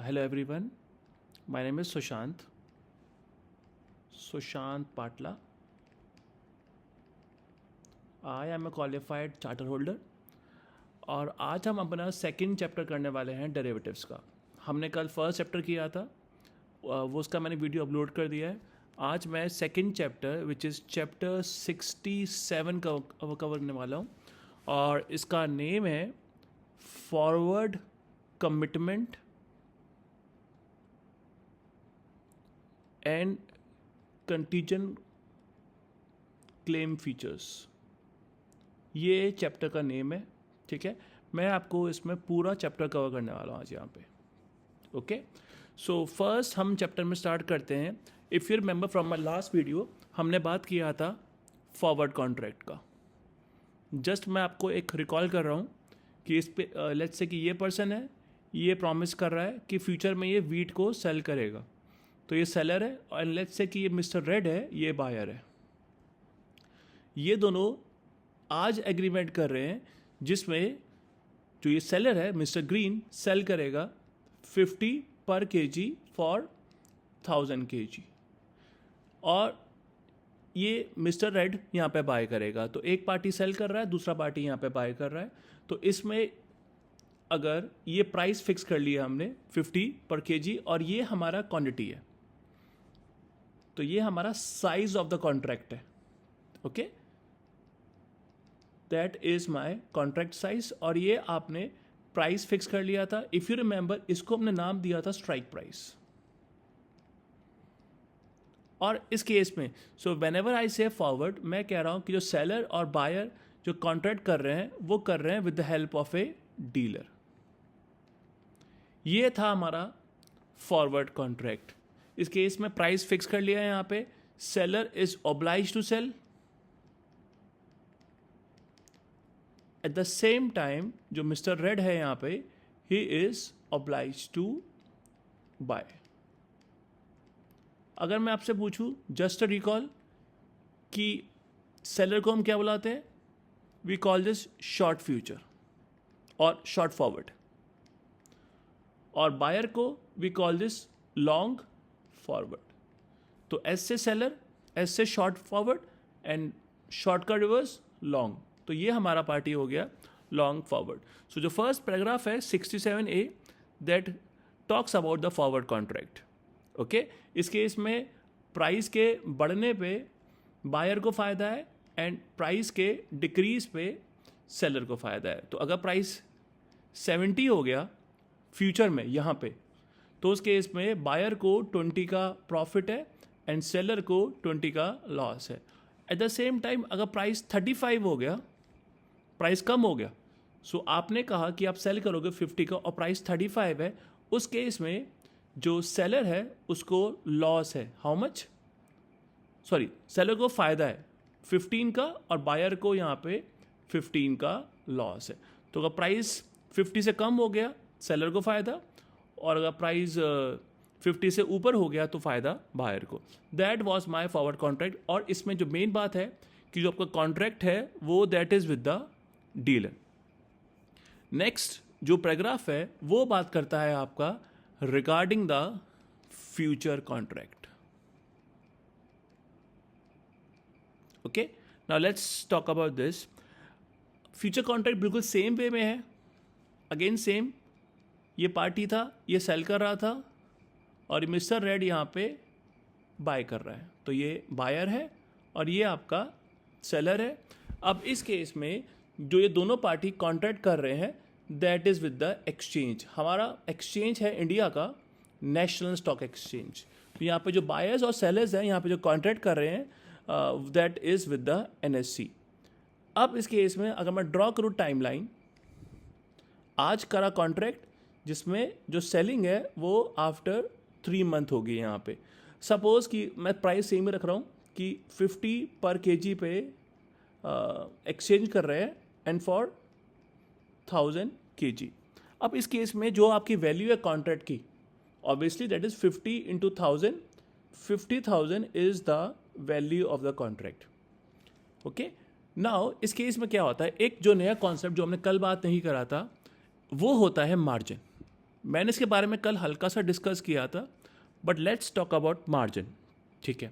Hello everyone, my name is Sushant Patla. I am a qualified charter holder और आज हम अपना second chapter करने वाले हैं डेरिवेटिव्स का। हमने कल फर्स्ट चैप्टर किया था, वो उसका मैंने वीडियो अपलोड कर दिया है। आज मैं second chapter which is chapter 67 का कवर करने वाला हूँ और इसका नेम है forward commitment and contingent claim features. ये चैप्टर का नेम है, ठीक है। मैं आपको इसमें पूरा चैप्टर कवर करने वाला हूँ आज यहाँ पे। ओके, सो फर्स्ट हम चैप्टर में स्टार्ट करते हैं। If you remember from my last video, हमने बात किया था फॉरवर्ड कॉन्ट्रैक्ट का। जस्ट मैं आपको एक रिकॉल कर रहा हूँ कि इस पे लेट्स से कि ये पर्सन है, ये प्रॉमिस कर रहा है कि फ्यूचर में ये वीट को सेल करेगा, तो ये सेलर है, और लेट्स से कि ये मिस्टर रेड है, ये बायर है। ये दोनों आज एग्रीमेंट कर रहे हैं जिसमें जो ये सेलर है मिस्टर ग्रीन सेल करेगा 50 पर केजी फॉर 1000 केजी, और ये मिस्टर रेड यहाँ पे बाय करेगा। तो एक पार्टी सेल कर रहा है, दूसरा पार्टी यहाँ पे बाय कर रहा है। तो इसमें अगर ये प्राइस फिक्स कर लिया हमने 50 पर केजी और ये हमारा क्वांटिटी है, तो ये हमारा साइज ऑफ द कॉन्ट्रैक्ट है। Okay, that is my contract size, और ये आपने प्राइस फिक्स कर लिया था। इफ यू रिमेंबर, इसको हमने नाम दिया था स्ट्राइक प्राइस। और इस केस में सो वेन एवर आई से फॉरवर्ड, मैं कह रहा हूं कि जो सेलर और बायर जो कॉन्ट्रैक्ट कर रहे हैं वो कर रहे हैं with the help of a dealer. ये था हमारा फॉरवर्ड कॉन्ट्रैक्ट। इस केस में प्राइस फिक्स कर लिया है यहाँ पे। Seller is oblige to sell, at the same time जो मिस्टर रेड है यहाँ पे, he is oblige to buy. अगर मैं आपसे पूछूं जस्ट अ रिकॉल कि सेलर को हम क्या बुलाते हैं, we call this short future और शॉर्ट फॉरवर्ड, और बायर को we call this long forward. तो एस से सेलर, एस से शॉर्ट फॉरवर्ड, एंड शॉर्ट का रिवर्स लॉन्ग। तो ये हमारा पार्टी हो गया लॉन्ग फॉरवर्ड। सो जो फर्स्ट पैराग्राफ है 67A, that talks about the forward contract. Okay, इस केस में प्राइस के बढ़ने पे बायर को फ़ायदा है एंड प्राइस के डिक्रीज पे सेलर को फ़ायदा है। तो अगर प्राइस 70 हो गया फ्यूचर में यहाँ पे, तो उस केस में बायर को 20 का प्रॉफिट है एंड सेलर को 20 का लॉस है। एट द सेम टाइम अगर प्राइस 35 हो गया, प्राइस कम हो गया, सो आपने कहा कि आप सेल करोगे 50 का और प्राइस 35 है, उस केस में जो सेलर है उसको लॉस है। How much? सॉरी, सेलर को फ़ायदा है 15 का और बायर को यहाँ पे 15 का लॉस है। तो अगर प्राइस 50 से कम हो गया सेलर को फ़ायदा, और अगर प्राइस 50 से ऊपर हो गया तो फ़ायदा बायर को। That was my forward contract. और इसमें जो मेन बात है कि जो आपका कॉन्ट्रैक्ट है वो that is with the dealer. Next जो पैराग्राफ है वो बात करता है आपका regarding the future contract. Okay, now let's talk about this. Future contract बिल्कुल सेम वे में है। अगेन सेम, ये पार्टी था, ये सेल कर रहा था, और मिस्टर रेड यहाँ पे बाय कर रहा है। तो ये बायर है और ये आपका सेलर है। अब इस केस में जो ये दोनों पार्टी कॉन्ट्रैक्ट कर रहे हैं that is with the exchange. हमारा एक्सचेंज है इंडिया का नेशनल स्टॉक एक्सचेंज। तो यहाँ पे जो बायर्स और सेलर्स हैं यहाँ पे जो कॉन्ट्रैक्ट कर रहे हैं that is with the NSE। अब इस केस में अगर मैं ड्रॉ करूँ टाइमलाइन, आज करा कॉन्ट्रैक्ट जिसमें जो सेलिंग है वो आफ्टर 3 मंथ होगी। यहाँ पे सपोज़ कि मैं प्राइस सेम ही रख रहा हूँ कि 50 पर केजी पे एक्सचेंज कर रहे हैं एंड फॉर 1000 केजी। अब इस केस में जो आपकी वैल्यू है कॉन्ट्रैक्ट की, obviously that is 50 into 1000, 50,000 is the value of the contract. Okay, now इस केस में क्या होता है, एक जो नया कॉन्सेप्ट जो हमने कल बात नहीं करा था वो होता है मार्जिन। मैंने इसके बारे में कल हल्का सा डिस्कस किया था, but let's talk about margin. ठीक है,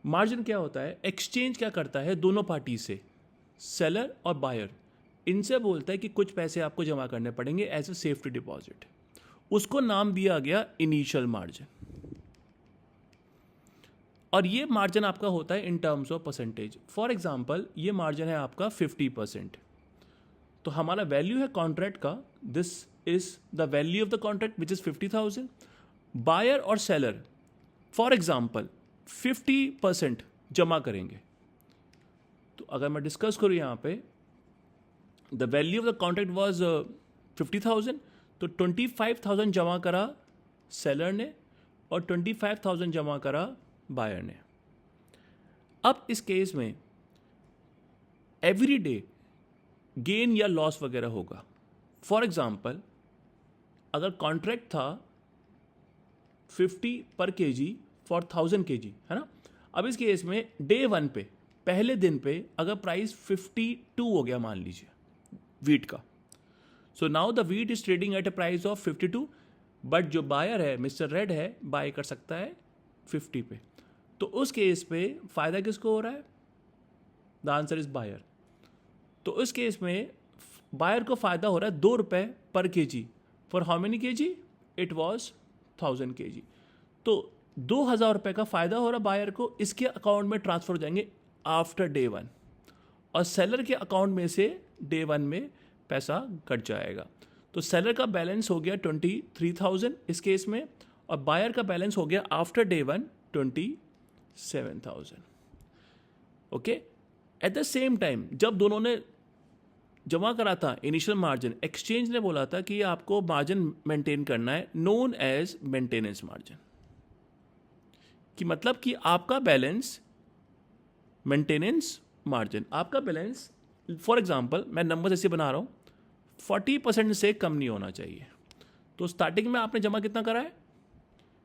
मार्जिन क्या होता है? एक्सचेंज क्या करता है दोनों पार्टी से, सेलर और बायर, इनसे बोलता है कि कुछ पैसे आपको जमा करने पड़ेंगे एज ए सेफ्टी डिपॉजिट. उसको नाम दिया गया इनिशियल मार्जिन. और ये मार्जिन आपका होता है in terms of percentage. For example ये मार्जिन है आपका 50%. तो हमारा वैल्यू है कॉन्ट्रैक्ट का, this is the value of the contract which is 50,000. Buyer और सेलर फॉर एग्जाम्पल 50% जमा करेंगे. तो अगर मैं डिस्कस करूँ यहाँ पे, the value of the contract was 50,000, तो 25,000 जमा करा सेलर ने और 25,000 जमा करा बायर ने. अब इस केस में एवरी डे गेन या लॉस वगैरह होगा. फॉर एग्जाम्पल अगर कॉन्ट्रैक्ट था 50 पर केजी फॉर 1000 केजी, है ना. अब इस केस में डे 1 पे, पहले दिन पे अगर प्राइस 52 हो गया मान लीजिए वीट का, so now the wheat is trading at A price of 52, but जो बायर है मिस्टर रेड है बाय कर सकता है 50 पे. तो उस केस पे फायदा किसको हो रहा है? The answer is buyer. तो इस केस में बायर को फायदा हो रहा है 2 रुपये पर KG. For how many KG? It was 1000 KG. तो 2,000 रुपये का फायदा हो रहा बायर को, इसके अकाउंट में ट्रांसफर हो जाएंगे आफ्टर डे 1, और सेलर के अकाउंट में से डे 1 में पैसा कट जाएगा. तो सेलर का बैलेंस हो गया 23,000 इस केस में, और बायर का बैलेंस हो गया after day 1 27,000. Okay. Eight the same time जब दोनों ने जमा करा था इनिशियल मार्जिन, एक्सचेंज ने बोला था कि ये आपको मार्जिन मेंटेन करना है, नोन एज मेंटेनेंस मार्जिन. कि मतलब कि आपका बैलेंस मेंटेनेंस मार्जिन, आपका बैलेंस फॉर एग्जांपल मैं नंबर ऐसे बना रहा हूँ, 40% से कम नहीं होना चाहिए. तो स्टार्टिंग में आपने जमा कितना करा है?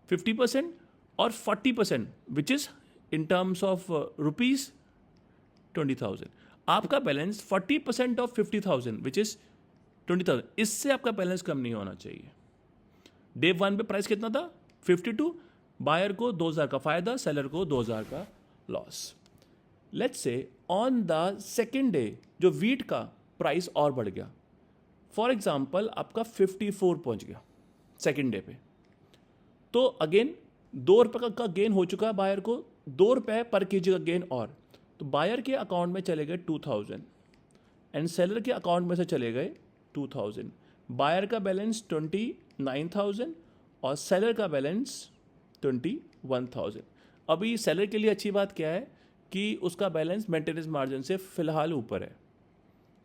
50% और 40% which is in terms of rupees 20,000. आपका बैलेंस 40% ऑफ 50,000 विच इज 20,000, इससे आपका बैलेंस कम नहीं होना चाहिए. डे 1 पे प्राइस कितना था? 52. बायर को 2,000 का फायदा, सेलर को 2,000 का loss. Let's say on the second day जो वीट का प्राइस और बढ़ गया, फॉर एग्जाम्पल आपका 54 पहुंच गया सेकेंड डे पे, तो अगेन 2 रुपये का गेन हो चुका है बायर को, 2 रुपये पर केजी का गेन और. तो बायर के अकाउंट में चले गए 2,000 एंड सेलर के अकाउंट में से चले गए 2,000. बायर का बैलेंस 29,000 और सेलर का बैलेंस 21,000. अभी सेलर के लिए अच्छी बात क्या है कि उसका बैलेंस मेंटेनेंस मार्जिन से फिलहाल ऊपर है,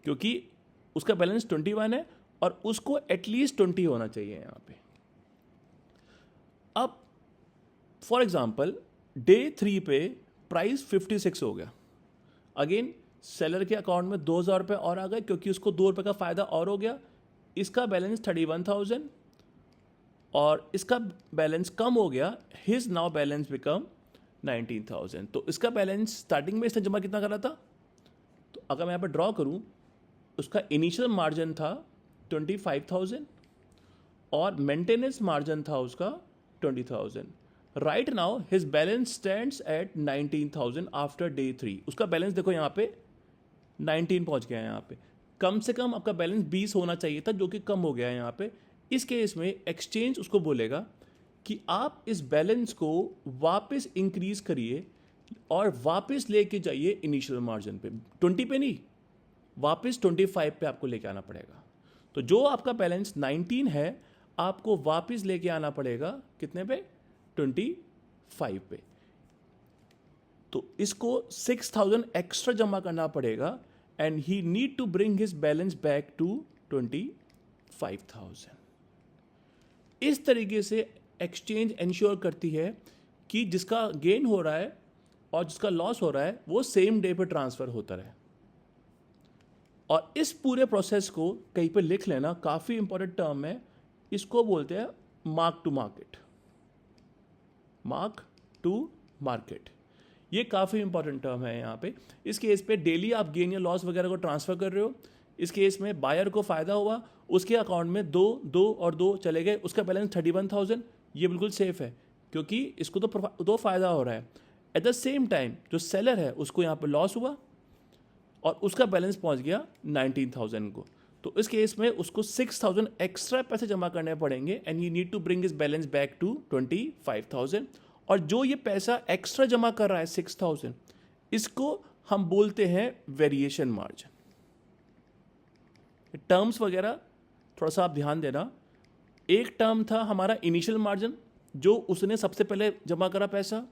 क्योंकि उसका बैलेंस 21 है और उसको एटलीस्ट 20 होना चाहिए यहाँ पे. अब फॉर एग्जाम्पल डे 3 पे प्राइस 56 हो गया. अगेन सेलर के अकाउंट में 2,000 रुपये और आ गए, क्योंकि उसको 2 रुपये का फायदा और हो गया. इसका बैलेंस 31,000 और इसका बैलेंस कम हो गया, हिज नाउ बैलेंस बिकम 19,000. तो इसका बैलेंस स्टार्टिंग में इसने जमा कितना करा था? तो अगर मैं यहाँ पर ड्रॉ करूँ, उसका इनिशियल मार्जिन था 25,000 और मेंटेनेंस मार्जिन था उसका 20,000. Right now his balance stands eight 19,000 after day 3. उसका बैलेंस देखो यहाँ पे 19 पहुँच गया है. यहाँ पे कम से कम आपका बैलेंस 20 होना चाहिए था, जो कि कम हो गया है यहाँ पे. इस केस में एक्सचेंज उसको बोलेगा कि आप इस बैलेंस को वापस इंक्रीज करिए और वापस लेके जाइए इनिशियल मार्जिन पे. 20 पे नहीं, वापस 25 पे आपको लेके आना पड़ेगा. तो जो आपका बैलेंस 19 है, आपको वापस लेके आना पड़ेगा कितने पे? 25 पे. तो इसको 6,000 एक्स्ट्रा जमा करना पड़ेगा and he need to bring his balance back to 25,000. इस तरीके से एक्सचेंज इंश्योर करती है कि जिसका गेन हो रहा है और जिसका लॉस हो रहा है वो सेम डे पे ट्रांसफर होता रहे. और इस पूरे प्रोसेस को कहीं पे लिख लेना, काफ़ी इंपॉर्टेंट टर्म है. इसको बोलते हैं mark to market. Mark to market ये काफ़ी इंपॉर्टेंट टर्म है यहाँ पे. इस केस पे डेली आप गेन या लॉस वगैरह को ट्रांसफ़र कर रहे हो. इस केस में बायर को फ़ायदा हुआ उसके अकाउंट में दो और दो चले गए, उसका बैलेंस 31,000, ये बिल्कुल सेफ है क्योंकि इसको तो फ़ायदा हो रहा है। एट द सेम टाइम जो सेलर है उसको यहाँ पे लॉस हुआ और उसका बैलेंस पहुँच गया 19,000 को। तो इस केस में उसको 6,000 एक्स्ट्रा पैसे जमा करने पड़ेंगे and you need to bring his balance back to 25,000। और जो ये पैसा एक्स्ट्रा जमा कर रहा है 6,000, इसको हम बोलते हैं वेरिएशन मार्जिन। टर्म्स वगैरह थोड़ा सा आप ध्यान देना। एक टर्म था हमारा इनिशियल मार्जिन, जो उसने सबसे पहले जमा करा पैसा।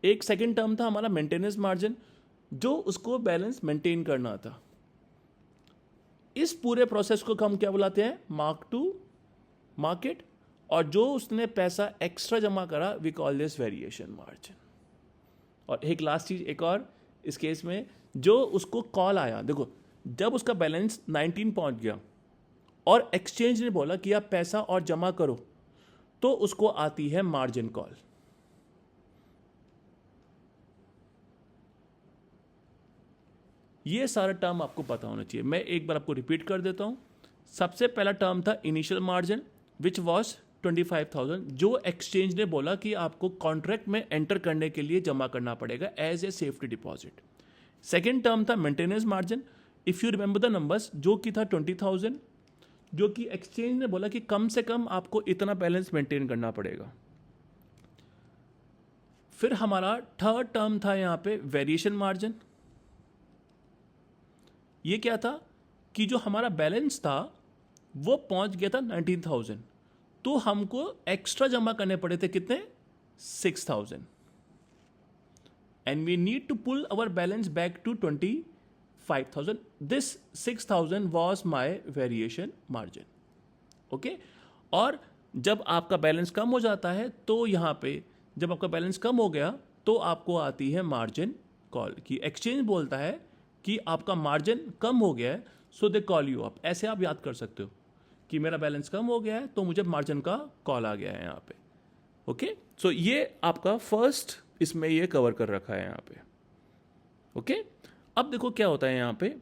एक सेकंड टर्म था हमारा मेंटेनेंस मार्जिन, जो उसको बैलेंस मेंटेन करना था। इस पूरे प्रोसेस को हम क्या बुलाते हैं? Mark to market. और जो उसने पैसा एक्स्ट्रा जमा करा we call this variation margin. और एक लास्ट चीज एक और, इस केस में जो उसको कॉल आया, देखो जब उसका बैलेंस 19 पहुंच गया और एक्सचेंज ने बोला कि आप पैसा और जमा करो, तो उसको आती है मार्जिन कॉल। ये सारा टर्म आपको पता होना चाहिए। मैं एक बार आपको रिपीट कर देता हूं। सबसे पहला टर्म था इनिशियल मार्जिन विच वॉज 25,000, जो एक्सचेंज ने बोला कि आपको कॉन्ट्रैक्ट में एंटर करने के लिए जमा करना पड़ेगा as a safety deposit. Second term था maintenance margin, if you remember the numbers, जो कि था 20,000, जो कि एक्सचेंज ने बोला कि कम से कम आपको इतना बैलेंस मेंटेन करना पड़ेगा। फिर हमारा थर्ड टर्म था यहां पे वेरिएशन मार्जिन। ये क्या था कि जो हमारा बैलेंस था वो पहुंच गया था 19,000, तो हमको एक्स्ट्रा जमा करने पड़े थे कितने? 6,000 and we need to pull our balance back to 25,000। This 6,000 was my variation margin. Okay. और जब आपका बैलेंस कम हो जाता है तो यहां पे जब आपका बैलेंस कम हो गया तो आपको आती है मार्जिन कॉल, की एक्सचेंज बोलता है कि आपका मार्जिन कम हो गया है, सो दे कॉल यू अप। ऐसे आप याद कर सकते हो कि मेरा बैलेंस कम हो गया है तो मुझे मार्जिन का कॉल आ गया है यहाँ पे। ओके, सो ये आपका फर्स्ट इसमें ये कवर कर रखा है यहाँ पे। ओके, अब देखो क्या होता है यहाँ पे,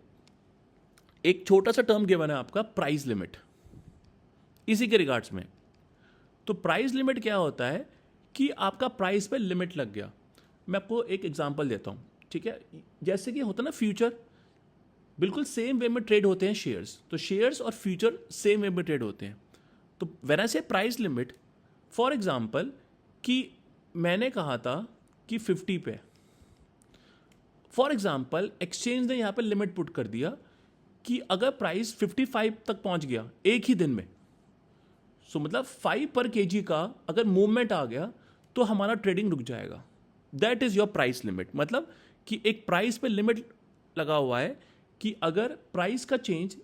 एक छोटा सा टर्म गिवन है आपका प्राइस लिमिट, इसी के रिगार्ड्स में। तो प्राइस लिमिट क्या होता है कि आपका प्राइस पे लिमिट लग गया। मैं आपको एक एग्जांपल देता हूँ, ठीक है। जैसे कि होता है ना फ्यूचर, बिल्कुल सेम वे में ट्रेड होते हैं शेयर्स, तो शेयर्स और फ्यूचर सेम वे में ट्रेड होते हैं। तो व्हेन आई से प्राइस लिमिट, फॉर एग्जांपल कि मैंने कहा था कि 50 पे, फॉर एग्जांपल एक्सचेंज ने यहाँ पे लिमिट पुट कर दिया कि अगर प्राइस 55 तक पहुँच गया एक ही दिन में, सो मतलब 5 पर केजी का अगर मूवमेंट आ गया तो हमारा ट्रेडिंग रुक जाएगा। That is your price limit. मतलब कि एक प्राइस पे लिमिट लगा हुआ है कि अगर प्राइस का चेंज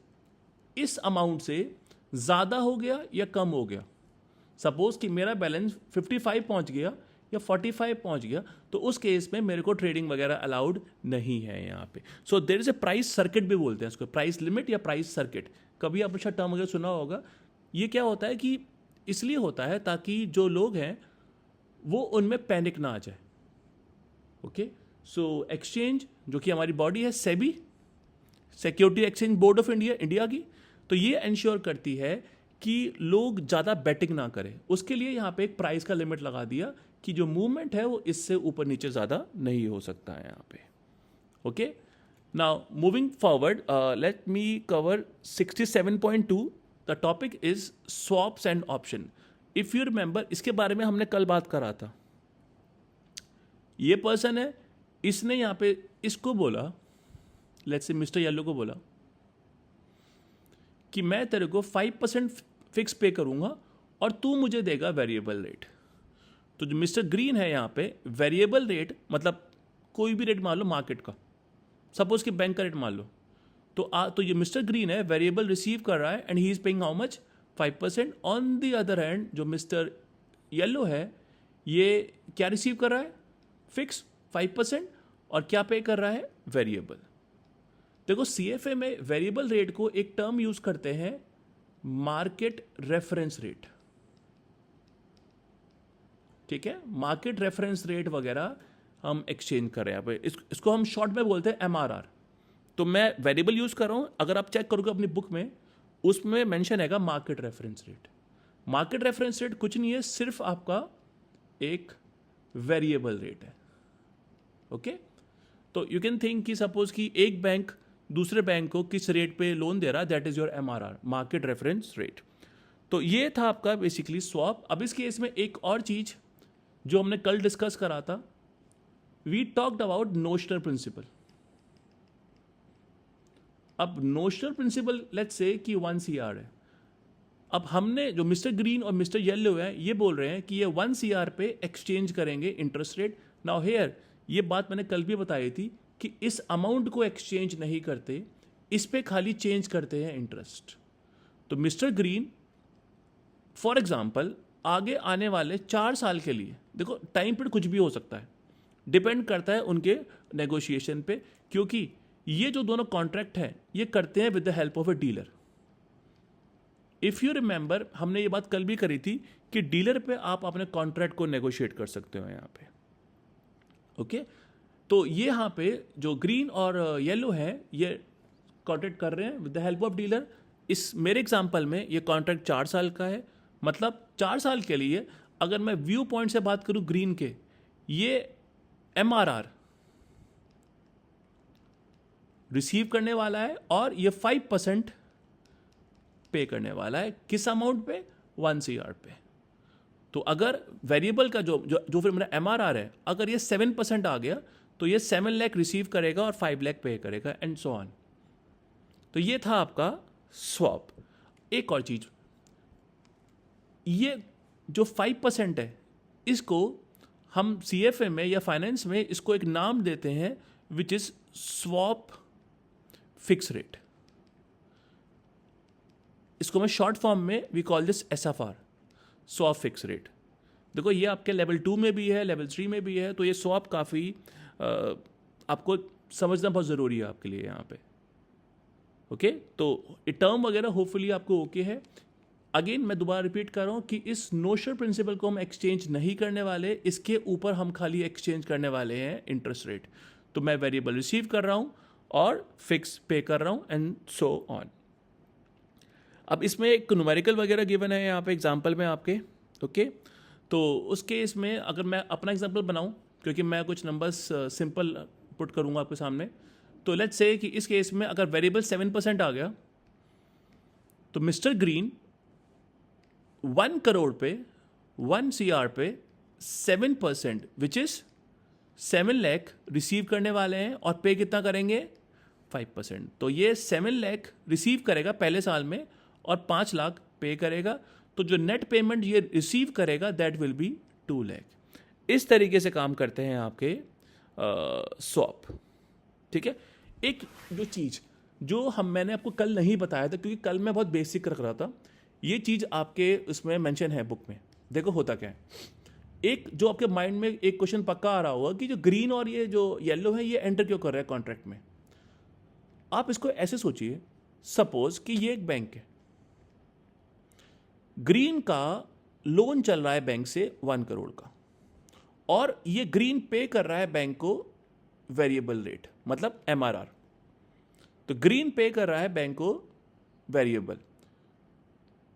इस अमाउंट से ज़्यादा हो गया या कम हो गया, सपोज कि मेरा बैलेंस 55 पहुंच गया या 45 पहुंच गया, तो उस केस में मेरे को ट्रेडिंग वगैरह अलाउड नहीं है यहाँ पे। So there is a price circuit भी बोलते हैं इसको, प्राइस लिमिट या प्राइस सर्किट। कभी आप अच्छा टर्म अगर सुना होगा। ये क्या होता है कि इसलिए होता है ताकि जो लोग हैं वो उनमें पैनिक ना आ जाए। ओके, सो एक्सचेंज जो कि हमारी बॉडी है SEBI, security exchange board of India, India की, तो ये इंश्योर करती है कि लोग ज़्यादा बेटिंग ना करें। उसके लिए यहाँ पे एक प्राइस का लिमिट लगा दिया कि जो मूवमेंट है वो इससे ऊपर नीचे ज़्यादा नहीं हो सकता है यहाँ पे। Okay, now moving forward, let me cover 67.2। The topic is swaps and option. If you remember, इसके बारे में हमने कल बात करा था। ये पर्सन है, इसने यहाँ पे इसको बोला, लेट्स से मिस्टर येलो को बोला कि मैं तेरे को 5% फिक्स पे करूंगा और तू मुझे देगा वेरिएबल रेट। तो जो मिस्टर ग्रीन है यहाँ पे, वेरिएबल रेट मतलब कोई भी रेट मान लो मार्केट का, सपोज कि बैंक का रेट मान लो, तो ये मिस्टर ग्रीन है वेरिएबल रिसीव कर रहा है and he is paying how much? 5%। On the other hand जो मिस्टर येलो है ये क्या रिसीव कर रहा है? फिक्स 5%। और क्या पे कर रहा है? वेरिएबल। देखो सीएफए में वेरिएबल रेट को एक टर्म यूज करते हैं, मार्केट रेफरेंस रेट। ठीक है, मार्केट रेफरेंस रेट वगैरह हम एक्सचेंज कर रहे हैं। इसको हम शॉर्ट में बोलते हैं एमआरआर। तो मैं वेरिएबल यूज कर रहा हूं, अगर आप चेक करोगे अपनी बुक में उसमें मेंशन हैगा market reference rate. Market reference rate कुछ नहीं है, सिर्फ आपका एक वेरिएबल रेट है. ओके, तो यू कैन थिंक कि सपोज कि एक बैंक दूसरे बैंक को किस रेट पे लोन दे रहा है, that is your MRR, market reference rate. तो ये था आपका बेसिकली स्वैप. अब इस केस में एक और चीज जो हमने कल डिस्कस करा था, we talked about notional principal. अब नोशनल प्रिंसिपल लेट्स से कि 1 CR है. अब हमने जो मिस्टर ग्रीन और मिस्टर येलो है ये बोल रहे हैं कि ये 1 CR पे एक्सचेंज करेंगे इंटरेस्ट रेट. नाउ हेयर ये बात मैंने कल भी बताई थी कि इस अमाउंट को एक्सचेंज नहीं करते, इस पे खाली चेंज करते हैं इंटरेस्ट. तो मिस्टर ग्रीन फॉर एग्जाम्पल आगे आने वाले 4 साल के लिए, देखो टाइम पीरियड कुछ भी हो सकता है, डिपेंड करता है उनके नेगोशिएशन पे, क्योंकि ये जो दोनों कॉन्ट्रैक्ट हैं ये करते हैं with the help of a dealer. If you remember हमने ये बात कल भी करी थी कि डीलर पे आप अपने कॉन्ट्रैक्ट को नेगोशिएट कर सकते हो यहाँ पे. ओके, तो ये यहाँ पे जो ग्रीन और येलो है ये कॉन्ट्रैक्ट कर रहे हैं with the help of dealer. इस मेरे एग्जांपल में ये कॉन्ट्रैक्ट 4 साल का है, मतलब 4 साल के लिए अगर मैं व्यू पॉइंट से बात करूं ग्रीन के, ये MRR रिसीव करने वाला है और ये 5% पे करने वाला है. किस अमाउंट पे? 1 CR पे. तो अगर वेरिएबल का जो फिर मेरा MRR है, अगर ये 7% आ गया तो ये 7 लाख रिसीव करेगा और 5 लाख पे करेगा एंड सो ऑन. तो ये था आपका स्वैप. एक और चीज, ये जो 5% है इसको हम CFA में या फाइनेंस में इसको एक नाम देते हैं which is swap fix rate. इसको मैं शॉर्ट फॉर्म में we call this SFR, swap fix rate. देखो ये आपके लेवल 2 में भी है, लेवल 3 में भी है, तो ये स्वैप काफ़ी आपको समझना बहुत ज़रूरी है आपके लिए यहाँ पे. ओके, तो ये टर्म वगैरह होपफुली आपको ओके है. अगेन मैं दोबारा रिपीट कर रहा हूँ कि इस नोशनल प्रिंसिपल को हम एक्सचेंज नहीं करने वाले, इसके ऊपर हम खाली एक्सचेंज करने वाले हैं इंटरेस्ट रेट. तो मैं वेरिएबल रिसीव कर रहा हूँ और फिक्स पे कर रहा हूँ एंड सो ऑन. अब इसमें एक न्यूमेरिकल वगैरह गिवन है यहाँ पे एग्जांपल में आपके. ओके, तो उस केस में अगर मैं अपना एग्जांपल बनाऊँ, क्योंकि मैं कुछ नंबर्स सिंपल पुट करूँगा आपके सामने, तो लेट्स से कि इस केस में अगर वेरिएबल 7% आ गया तो मिस्टर ग्रीन 1 करोड़ पे 1 CR पे 7% विच इज 7 लाख रिसीव करने वाले हैं और पे कितना करेंगे? 5%. तो ये 7 लाख रिसीव करेगा पहले साल में और 5 लाख पे करेगा. तो जो नेट पेमेंट ये रिसीव करेगा दैट विल बी 2 लाख. इस तरीके से काम करते हैं आपके स्वैप. ठीक है, एक जो चीज़ जो मैंने आपको कल नहीं बताया था, क्योंकि कल मैं बहुत बेसिक रख रहा था, ये चीज़ आपके उसमें मेंशन है बुक में. देखो होता क्या है, एक जो आपके माइंड में एक क्वेश्चन पक्का आ रहा होगा कि जो ग्रीन और ये जो येलो है ये एंटर क्यों कर रहा है कॉन्ट्रैक्ट में. आप इसको ऐसे सोचिए, सपोज कि ये एक बैंक है, ग्रीन का लोन चल रहा है बैंक से 1 करोड़ का, और ये ग्रीन पे कर रहा है बैंक को वेरिएबल रेट, मतलब MRR. तो ग्रीन पे कर रहा है बैंक को वेरिएबल.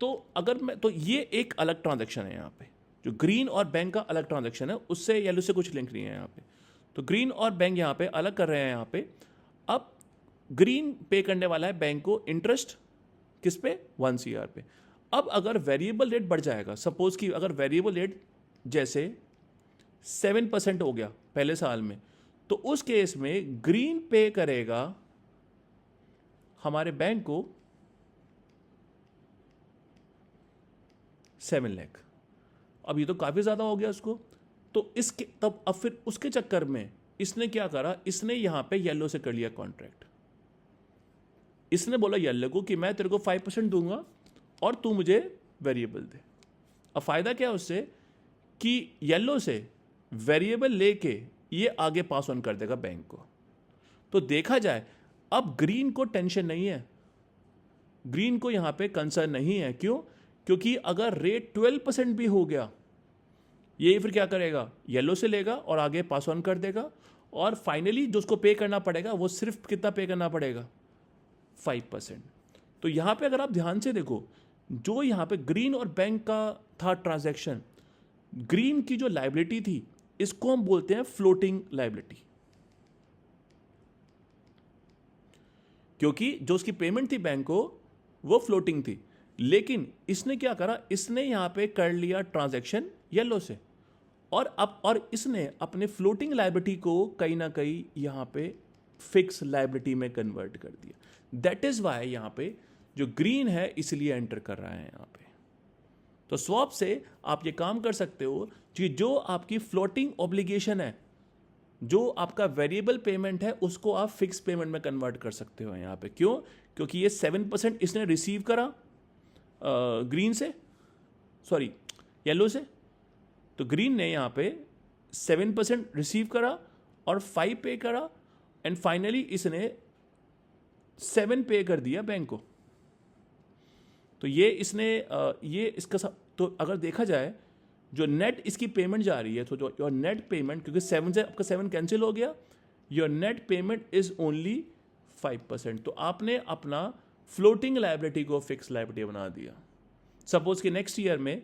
तो अगर मैं, तो ये एक अलग ट्रांजैक्शन है यहाँ पे, जो ग्रीन और बैंक का अलग ट्रांजैक्शन है, उससे येलो से कुछ लिंक नहीं है यहाँ पे. तो ग्रीन और बैंक यहाँ पे अलग कर रहे हैं यहाँ पे. अब ग्रीन पे करने वाला है बैंक को इंटरेस्ट किस पे? 1 CR पे. अब अगर वेरिएबल रेट बढ़ जाएगा, सपोज कि अगर वेरिएबल रेट जैसे 7% हो गया पहले साल में, तो उस केस में ग्रीन पे करेगा हमारे बैंक को 7 लाख. अब ये तो काफ़ी ज़्यादा हो गया उसको. तो इसके तब अब फिर उसके चक्कर में इसने क्या करा, इसने यहाँ पे येलो से कर लिया कॉन्ट्रैक्ट. इसने बोला येलो को कि मैं तेरे को 5% दूंगा और तू मुझे वेरिएबल दे. अब फ़ायदा क्या है उससे कि येलो से वेरिएबल लेके ये आगे पास ऑन कर देगा बैंक को. तो देखा जाए अब ग्रीन को टेंशन नहीं है, ग्रीन को यहाँ पे कंसर्न नहीं है. क्यों? क्योंकि अगर रेट 12% भी हो गया, ये फिर क्या करेगा, येलो से लेगा और आगे पास ऑन कर देगा. और फाइनली जो उसको पे करना पड़ेगा वो सिर्फ कितना पे करना पड़ेगा? 5%. तो यहाँ पे अगर आप ध्यान से देखो, जो यहाँ पे ग्रीन और बैंक का था ट्रांजैक्शन, ग्रीन की जो लाइबिलिटी थी इसको हम बोलते हैं फ्लोटिंग लाइबिलिटी, क्योंकि जो उसकी पेमेंट थी बैंक को वो फ्लोटिंग थी। लेकिन इसने क्या करा, इसने यहां पे कर लिया ट्रांजैक्शन येलो से, और इसने अपने फ्लोटिंग लायबिलिटी को कहीं ना कहीं यहां पे फिक्स लायबिलिटी में कन्वर्ट कर दिया। दैट इज वाई यहां पे जो ग्रीन है इसलिए एंटर कर रहा है यहां पे। तो स्वैप से आप ये काम कर सकते हो कि जो आपकी फ्लोटिंग ऑब्लिगेशन है, जो आपका वेरिएबल पेमेंट है, उसको आप फिक्स पेमेंट में कन्वर्ट कर सकते हो यहाँ पे। क्यों? क्योंकि ये 7% इसने रिसीव करा ग्रीन से, सॉरी येलो से, तो ग्रीन ने यहाँ पे 7% रिसीव करा और 5 पे करा, एंड फाइनली इसने 7 पे कर दिया बैंक को। तो ये इसने ये इसका तो अगर देखा जाए जो नेट इसकी पेमेंट जा रही है, तो जो योर नेट पेमेंट, क्योंकि 7 से आपका 7 कैंसिल हो गया, your net payment is only 5%। तो आपने अपना फ्लोटिंग लायबिलिटी को फिक्स लायबिलिटी बना दिया। सपोज कि नेक्स्ट ईयर में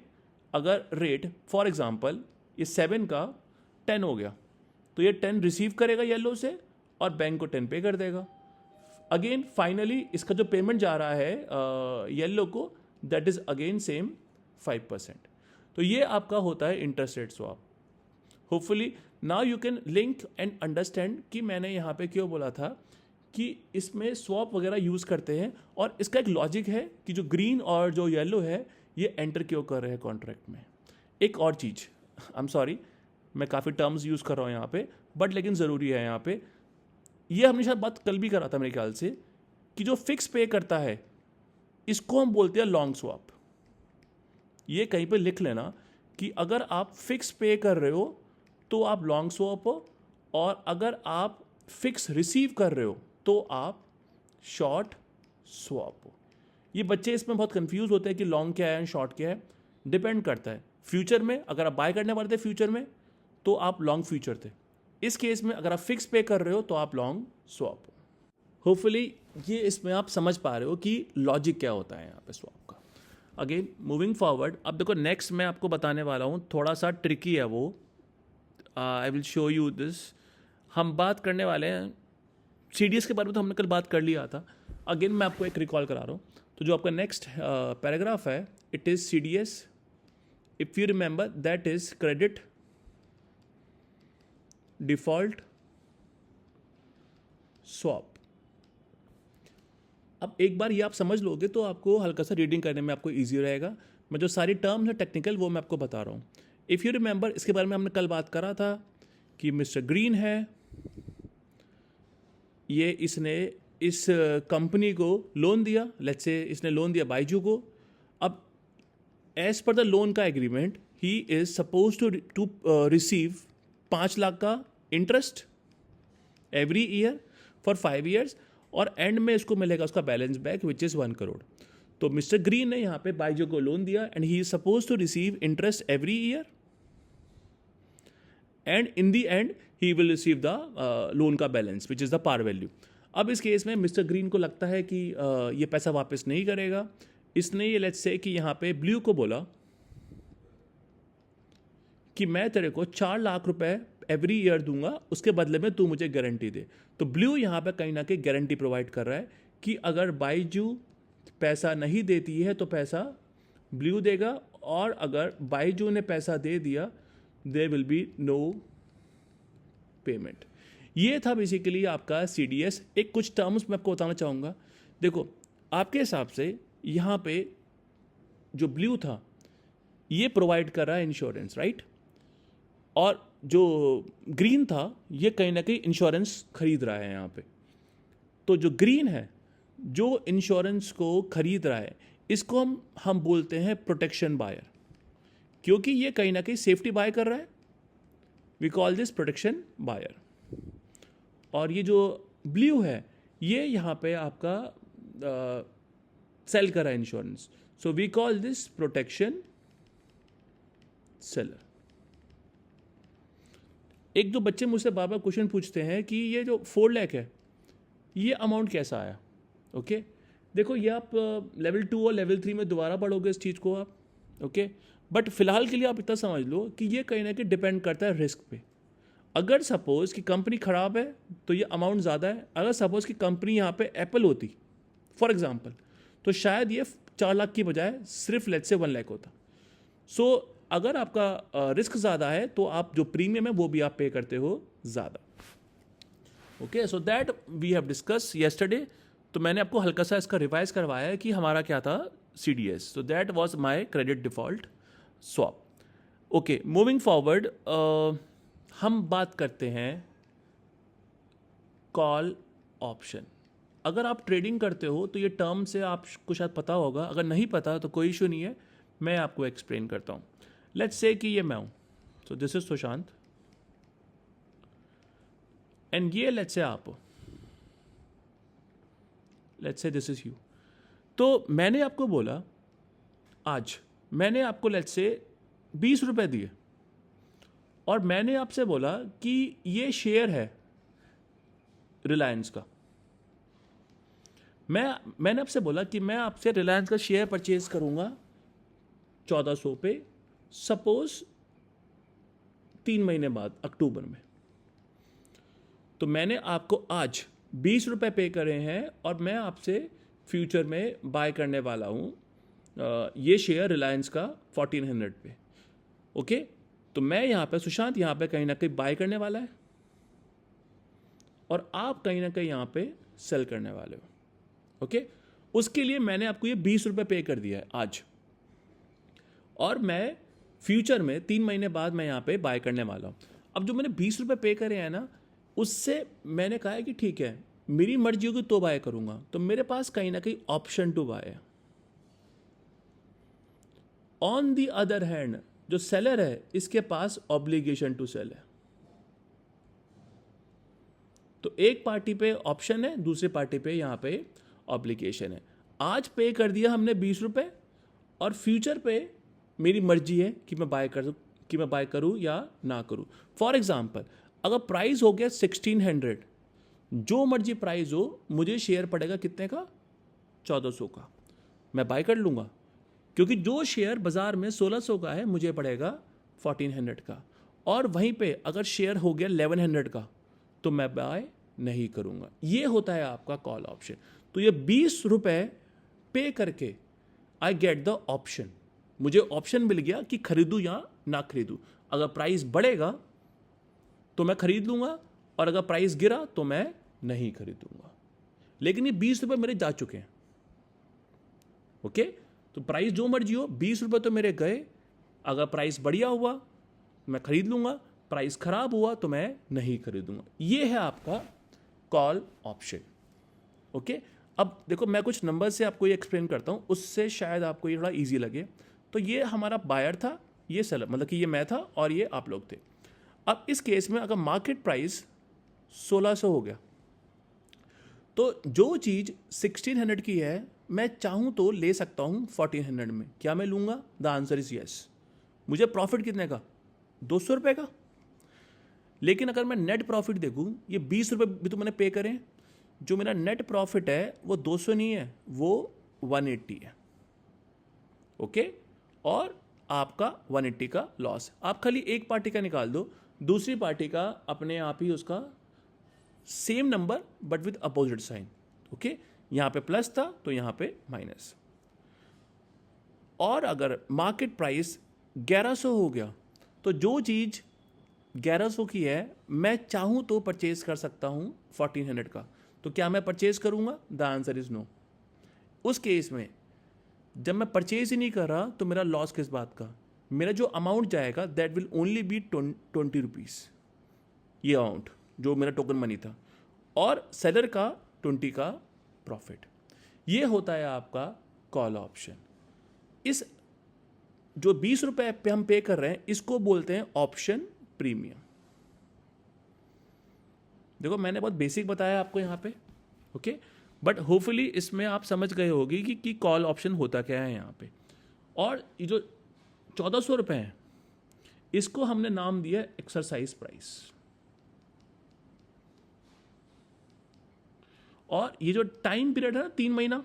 अगर रेट फॉर एग्जांपल ये 7 का 10 हो गया, तो ये 10 रिसीव करेगा येलो से और बैंक को 10 पे कर देगा। अगेन फाइनली इसका जो पेमेंट जा रहा है येलो को, दैट इज अगेन सेम 5%। तो ये आपका होता है interest rate swap. Hopefully now you can link and understand कि मैंने यहाँ पे क्यों बोला था कि इसमें स्वैप वगैरह यूज़ करते हैं, और इसका एक लॉजिक है कि जो ग्रीन और जो येलो है ये एंटर क्यों कर रहे हैं कॉन्ट्रैक्ट में। एक और चीज़, आई एम सॉरी मैं काफ़ी टर्म्स यूज़ कर रहा हूँ यहाँ पे, बट लेकिन ज़रूरी है यहाँ पे। ये हमने शायद बात कल भी करा था मेरे ख्याल से, कि जो फिक्स पे करता है इसको हम बोलते हैं लॉन्ग स्वैप। ये कहीं पे लिख लेना कि अगर आप फिक्स पे कर रहे हो तो आप लॉन्ग स्वैप हो, और अगर आप फिक्स रिसीव कर रहे हो तो आप शॉर्ट स्वैप हो। ये बच्चे इसमें बहुत कंफ्यूज होते हैं कि लॉन्ग क्या है एंड शॉर्ट क्या है। डिपेंड करता है। फ्यूचर में अगर आप बाय करने वाले थे फ्यूचर में तो आप लॉन्ग फ्यूचर थे। इस केस में अगर आप फिक्स पे कर रहे हो तो आप लॉन्ग स्वैप हो। होपफुली ये इसमें आप समझ पा रहे हो कि लॉजिक क्या होता है यहाँ पे स्वैप का। अगेन मूविंग फॉरवर्ड, अब देखो नेक्स्ट मैं आपको बताने वाला हूँ, थोड़ा सा ट्रिकी है वो। I will show you this. हम बात करने वाले हैं CDS के बारे में, तो हमने कल बात कर लिया था। अगेन मैं आपको एक रिकॉल करा रहा हूँ। तो जो आपका नेक्स्ट पैराग्राफ है, it is CDS। If you remember that is credit default swap. अब एक बार ये आप समझ लोगे तो आपको हल्का सा रीडिंग करने में आपको ईजी रहेगा। मैं जो सारी टर्म्स है टेक्निकल वो मैं आपको बता रहा हूँ। इफ़ यू रिमेंबर, इसके बारे में हमने कल बात करा था कि मिस्टर ग्रीन है, ये इसने इस कंपनी को लोन दिया, लेट्स से इसने लोन दिया बायजू को। अब एज पर द लोन का agreement he is suppose to receive 5 lakh का interest every year for 5 years, और एंड में इसको मिलेगा उसका balance back which is 1 crore. तो मिस्टर ग्रीन ने यहाँ पे बायजू को लोन दिया and he is suppose to receive interest every year, and in the end he will receive the loan का balance which is the par value. अब इस case में मिस्टर ग्रीन को लगता है कि ये पैसा वापस नहीं करेगा। इसने ये लेट्स से कि यहाँ पे ब्लू को बोला कि मैं तेरे को 4 लाख रुपए एवरी ईयर दूंगा, उसके बदले में तू मुझे गारंटी दे। तो ब्लू यहाँ पे कहीं ना कहीं गारंटी प्रोवाइड कर रहा है कि अगर बायजू पैसा नहीं देती है तो पैसा ब्लू देगा, और अगर बायजू ने पैसा दे दिया there will be no payment. ये था बेसिकली आपका CDS। एक कुछ टर्म्स मैं आपको बताना चाहूँगा। देखो आपके हिसाब से यहाँ पे जो ब्लू था ये प्रोवाइड कर रहा है इंश्योरेंस, राइट, और जो ग्रीन था ये कहीं ना कहीं इंश्योरेंस खरीद रहा है यहाँ पे। तो जो ग्रीन है जो इंश्योरेंस को खरीद रहा है, इसको हम बोलते हैं प्रोटेक्शन बायर, क्योंकि ये कहीं ना कहीं सेफ्टी बाय कर रहा है। We call this protection buyer. और ये जो ब्लू है ये यहाँ पे आपका सेल कर रहा है insurance, so we call this protection seller. एक दो बच्चे मुझसे बार बार क्वेश्चन पूछते हैं कि ये जो 4 लाख है ये अमाउंट कैसा आया। ओके, देखो ये आप लेवल 2 और लेवल 3 में दोबारा पढ़ोगे इस चीज़ को आप, ओके। बट फिलहाल के लिए आप इतना समझ लो कि ये कहीं ना कहीं डिपेंड करता है रिस्क पे। अगर सपोज कि कंपनी ख़राब है तो ये अमाउंट ज़्यादा है। अगर सपोज कि कंपनी यहाँ पे एप्पल होती फॉर एग्जांपल, तो शायद ये 4 लाख की बजाय सिर्फ लेट्स से 1 लाख होता। सो अगर आपका रिस्क ज़्यादा है तो आप जो प्रीमियम है वो भी आप पे करते हो ज़्यादा। Okay, so that we have discuss yesterday. तो मैंने आपको हल्का सा इसका रिवाइज करवाया है कि हमारा क्या था CDS। So that was my credit default swap. Okay, moving forward हम बात करते हैं कॉल ऑप्शन। अगर आप ट्रेडिंग करते हो तो ये टर्म से आपको शायद पता होगा, अगर नहीं पता तो कोई इशू नहीं है, मैं आपको एक्सप्लेन करता हूँ। लेट्स से कि ये मैं हूँ, so this is Sushant and ये लेट्स से आप हो, let's say this is you. तो मैंने आपको बोला आज मैंने आपको लेट्स से 20 रुपये दिए और मैंने आपसे बोला कि ये शेयर है रिलायंस का। मैंने आपसे बोला कि मैं आपसे रिलायंस का शेयर परचेज करूंगा 1400 पे, सपोज 3 महीने बाद अक्टूबर में। तो मैंने आपको आज 20 रुपये पे करे हैं और मैं आपसे फ्यूचर में बाय करने वाला हूँ ये शेयर रिलायंस का 1400 पे। ओके, तो मैं यहाँ पे सुशांत यहाँ पे कहीं ना कहीं बाय करने वाला है और आप कहीं ना कहीं यहाँ पे सेल करने वाले हो। ओके, उसके लिए मैंने आपको ये 20 रुपये पे कर दिया है आज, और मैं फ्यूचर में 3 महीने बाद मैं यहाँ पे बाय करने वाला हूँ। अब जो मैंने 20 रुपये पे करे हैं ना, उससे मैंने कहा है कि ठीक है मेरी मर्जी होगी तो बाय करूँगा, तो मेरे पास कहीं ना कहीं ऑप्शन टू बाय है। ऑन दी अदर हैंड जो सेलर है इसके पास ऑब्लिगेशन टू सेल है। तो एक पार्टी पे ऑप्शन है, दूसरी पार्टी पे यहाँ पे ऑब्लिगेशन है। आज पे कर दिया हमने 20 रुपये और फ्यूचर पे मेरी मर्जी है कि मैं बाय करूँ या ना करूँ। फॉर एग्जांपल अगर प्राइस हो गया 1600, जो मर्जी प्राइस हो, मुझे शेयर पड़ेगा कितने का, 1400 का, मैं बाय कर लूँगा, क्योंकि जो शेयर बाजार में 1600 का है मुझे पड़ेगा 1400 का। और वहीं पे अगर शेयर हो गया 1100 का तो मैं बाय नहीं करूँगा। ये होता है आपका कॉल ऑप्शन। तो ये 20 रुपये पे करके आई गेट द ऑप्शन, मुझे ऑप्शन मिल गया कि खरीदूँ या ना खरीदूँ। अगर प्राइस बढ़ेगा तो मैं खरीद लूँगा और अगर प्राइस गिरा तो मैं नहीं खरीदूँगा। लेकिन ये 20 रुपये मेरे जा चुके हैं। ओके, तो प्राइस जो मर्जी हो, 20 रुपये तो मेरे गए। अगर प्राइस बढ़िया हुआ मैं खरीद लूँगा, प्राइस खराब हुआ तो मैं नहीं खरीदूँगा। ये है आपका कॉल ऑप्शन। ओके, अब देखो मैं कुछ नंबर से आपको ये एक्सप्लेन करता हूँ, उससे शायद आपको ये थोड़ा ईजी लगे। तो ये हमारा बायर था, ये सेलर, मतलब कि ये मैं था और ये आप लोग थे। अब इस केस में अगर मार्केट प्राइस 1600 हो गया तो जो चीज़ 1600 की है मैं चाहूँ तो ले सकता हूँ 1400 में। क्या मैं लूँगा? The answer is yes. मुझे प्रॉफिट कितने का? 200 रुपये का। लेकिन अगर मैं नेट प्रॉफिट देखूँ, ये 20 रुपये भी तो मैंने पे करें, जो मेरा नेट प्रॉफिट है वो 200 नहीं है, वो 180 है। ओके, और आपका 180 का लॉस। आप खाली एक पार्टी का निकाल दो, दूसरी पार्टी का अपने आप ही उसका same number but with opposite sign. Okay, यहाँ पे प्लस था तो यहाँ पे माइनस। और अगर मार्केट प्राइस 1100 हो गया तो जो चीज़ 1100 की है मैं चाहूँ तो परचेज कर सकता हूँ 1400 का। तो क्या मैं परचेज करूँगा? The answer is no. उस केस में जब मैं परचेज ही नहीं कर रहा तो मेरा लॉस किस बात का? मेरा जो अमाउंट जाएगा that will only be 20 rupees, ये अमाउंट जो मेरा टोकन मनी था, और सेलर का 20 का प्रॉफिट। ये होता है आपका कॉल ऑप्शन। इस जो 20 रुपये पे हम पे कर रहे हैं इसको बोलते हैं ऑप्शन प्रीमियम। देखो मैंने बहुत बेसिक बताया आपको यहाँ पे, ओके, बट होपफुली इसमें आप समझ गए होगी कि कॉल ऑप्शन होता क्या है यहाँ पे। और ये जो 1400 रुपये हैं इसको हमने नाम दिया एक्सरसाइज प्राइस। और ये जो टाइम पीरियड है ना, 3 महीना,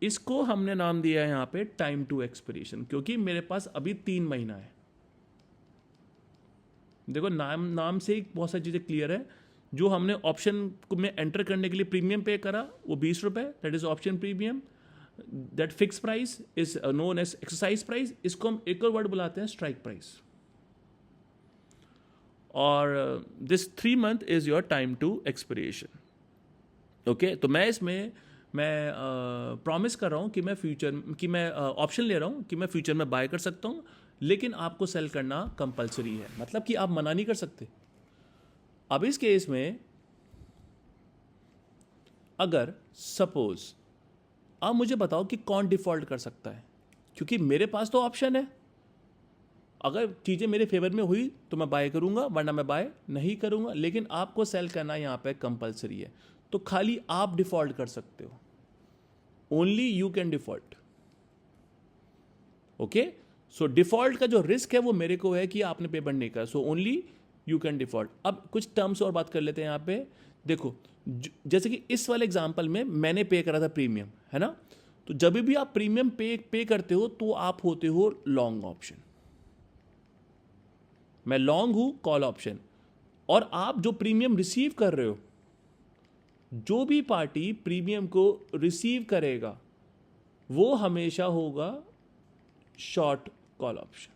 इसको हमने नाम दिया है यहाँ पे टाइम टू एक्सपिरेशन, क्योंकि मेरे पास अभी 3 महीना है। देखो नाम से ही बहुत सारी चीज़ें क्लियर है। जो हमने ऑप्शन को में एंटर करने के लिए प्रीमियम पे करा वो 20 रुपये, that is option premium. That fix price is known as exercise price. इसको हम एक और वर्ड बुलाते हैं स्ट्राइक प्राइस। और this 3 month is your time to expiration. Okay, तो मैं इसमें प्रॉमिस कर रहा हूँ कि मैं ऑप्शन ले रहा हूँ कि मैं फ्यूचर में बाय कर सकता हूँ, लेकिन आपको सेल करना कंपलसरी है, मतलब कि आप मना नहीं कर सकते। अब इस केस में अगर सपोज आप मुझे बताओ कि कौन डिफॉल्ट कर सकता है, क्योंकि मेरे पास तो ऑप्शन है। अगर चीज़ें मेरे फेवर में हुई तो मैं बाय करूंगा, वरना मैं बाय नहीं करूंगा, लेकिन आपको सेल करना यहाँ पे कंपलसरी है। तो खाली आप डिफॉल्ट कर सकते हो, only you can default. Okay, so default का जो रिस्क है वो मेरे को है कि आपने पेमेंट नहीं करा, so only you can default. अब कुछ टर्म्स और बात कर लेते हैं यहाँ पे। देखो, जैसे कि इस वाले एग्जांपल में मैंने पे करा था प्रीमियम, है ना। तो जब भी आप प्रीमियम पे करते हो तो आप होते हो लॉन्ग ऑप्शन। मैं लॉन्ग हूं कॉल ऑप्शन। और आप जो प्रीमियम रिसीव कर रहे हो, जो भी पार्टी प्रीमियम को रिसीव करेगा वो हमेशा होगा शॉर्ट कॉल ऑप्शन।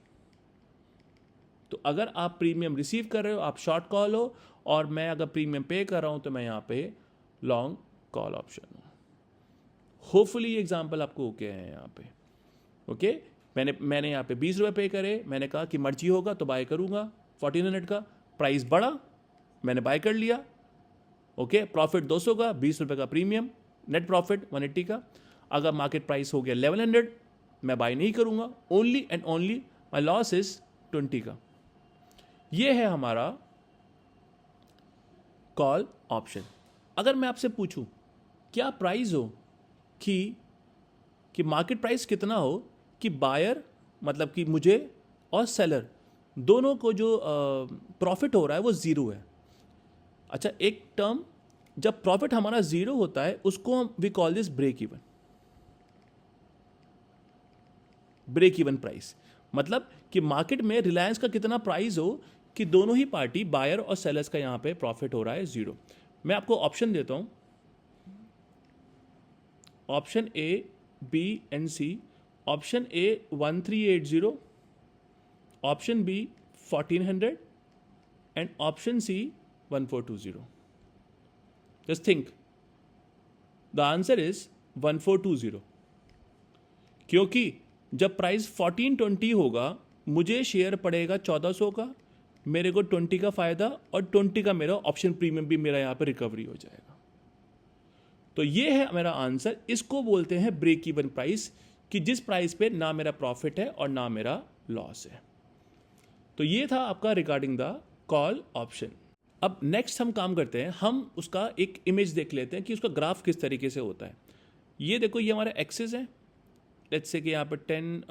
तो अगर आप प्रीमियम रिसीव कर रहे हो आप शॉर्ट कॉल हो, और मैं अगर प्रीमियम पे कर रहा हूं तो मैं यहां पे लॉन्ग कॉल ऑप्शन हूं। होपफुली ये एग्जांपल आपको ओके है यहाँ पे। ओके, मैंने यहाँ पे 20 रुपये पे करे, मैंने कहा कि मर्जी होगा तो बाय करूंगा। 1400 का प्राइस बढ़ा, मैंने बाय कर लिया। ओके, प्रॉफिट 200 का, 20 रुपये का प्रीमियम, नेट प्रॉफिट 180 का। अगर मार्केट प्राइस हो गया 1100, मैं बाय नहीं करूंगा, only and only my loss is 20 का। ये है हमारा कॉल ऑप्शन। अगर मैं आपसे पूछूं क्या प्राइस हो कि मार्केट प्राइस कितना हो कि बायर मतलब कि मुझे और सेलर दोनों को जो प्रॉफिट हो रहा है वो ज़ीरो है। अच्छा, एक टर्म जब प्रॉफिट हमारा ज़ीरो होता है उसको हम we call this break even. Break even price मतलब कि मार्केट में रिलायंस का कितना प्राइस हो कि दोनों ही पार्टी बायर और सेलर्स का यहां पे प्रॉफिट हो रहा है ज़ीरो। मैं आपको ऑप्शन देता हूं, option A, B and C. Option A 1380, option B 1400 and option C 1420। Just think, the answer is 1420, क्योंकि जब प्राइस 1420 होगा मुझे शेयर पड़ेगा 1400 का, मेरे को 20 का फायदा और 20 का मेरा ऑप्शन प्रीमियम भी मेरा यहां पर रिकवरी हो जाएगा। तो ये है मेरा आंसर। इसको बोलते हैं ब्रेक इवन प्राइस, कि जिस प्राइस पे ना मेरा प्रॉफिट है और ना मेरा लॉस है। तो ये था आपका रिगार्डिंग द कॉल ऑप्शन। अब नेक्स्ट हम काम करते हैं, हम उसका एक इमेज देख लेते हैं कि उसका ग्राफ किस तरीके से होता है। ये देखो, ये हमारा एक्सिस है। लेट्स से कि यहाँ पर 10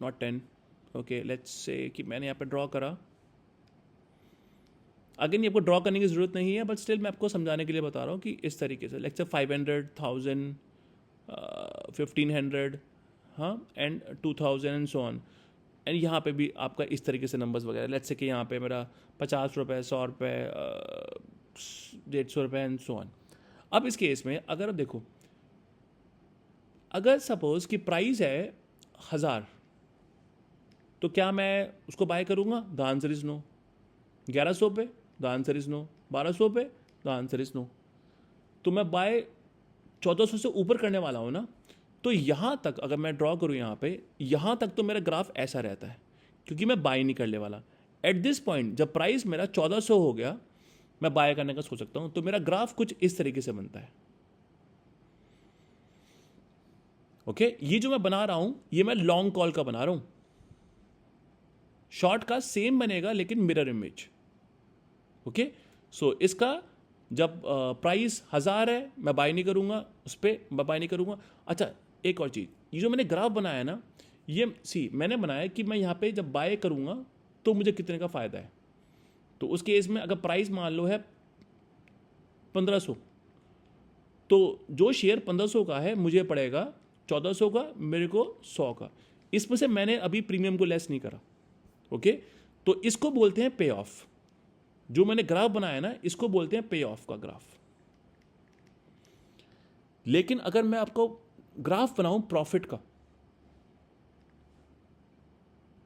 नॉट 10, ओके, लेट्स से कि मैंने यहाँ पर ड्रॉ करा। अगेन ये आपको ड्रॉ करने की ज़रूरत नहीं है, बट स्टिल मैं आपको समझाने के लिए बता रहा हूँ कि इस तरीके से लेट्स से 500, 1000, 1500, हाँ, and 2000 and so on. And यहाँ पे भी आपका इस तरीके से नंबर्स वगैरह। लेट्स से कि यहाँ पे मेरा 50 रुपये, 100 रुपये, 150 रुपये एंड सो ऑन। अब इस केस में अगर देखो, अगर सपोज कि प्राइस है 1000, तो क्या मैं उसको बाय करूँगा? The answer is no. 1100 पे? The answer is no. 1200 पे? The answer is no. तो मैं बाय 1400 से ऊपर करने वाला हूँ ना, तो यहाँ तक अगर मैं ड्रॉ करूँ यहाँ पे, यहाँ तक तो मेरा ग्राफ ऐसा रहता है, क्योंकि मैं बाय नहीं करने वाला। एट दिस पॉइंट जब प्राइस मेरा 1400 हो गया, मैं बाय करने का सोच सकता हूँ, तो मेरा ग्राफ कुछ इस तरीके से बनता है। ओके, ये जो मैं बना रहा हूँ ये मैं लॉन्ग कॉल का बना रहा हूँ। शॉर्ट का सेम बनेगा लेकिन मिरर इमेज। ओके, सो इसका जब प्राइस 1000 है मैं बाय नहीं करूँगा, उस पर मैं बाय नहीं करूँगा। अच्छा, एक और चीज़, ये जो मैंने ग्राफ बनाया ना, ये मैंने बनाया कि मैं यहाँ पे जब बाय करूँगा तो मुझे कितने का फ़ायदा है। तो उस केस में अगर प्राइस मान लो है 1500, तो जो शेयर 1500 का है मुझे पड़ेगा 1400 का, मेरे को 100 का, इसमें से मैंने अभी प्रीमियम को लेस नहीं करा। ओके, तो इसको बोलते हैं पे ऑफ। जो मैंने ग्राफ बनाया ना, इसको बोलते हैं पे ऑफ का ग्राफ। लेकिन अगर मैं आपको ग्राफ बनाऊं प्रॉफिट का,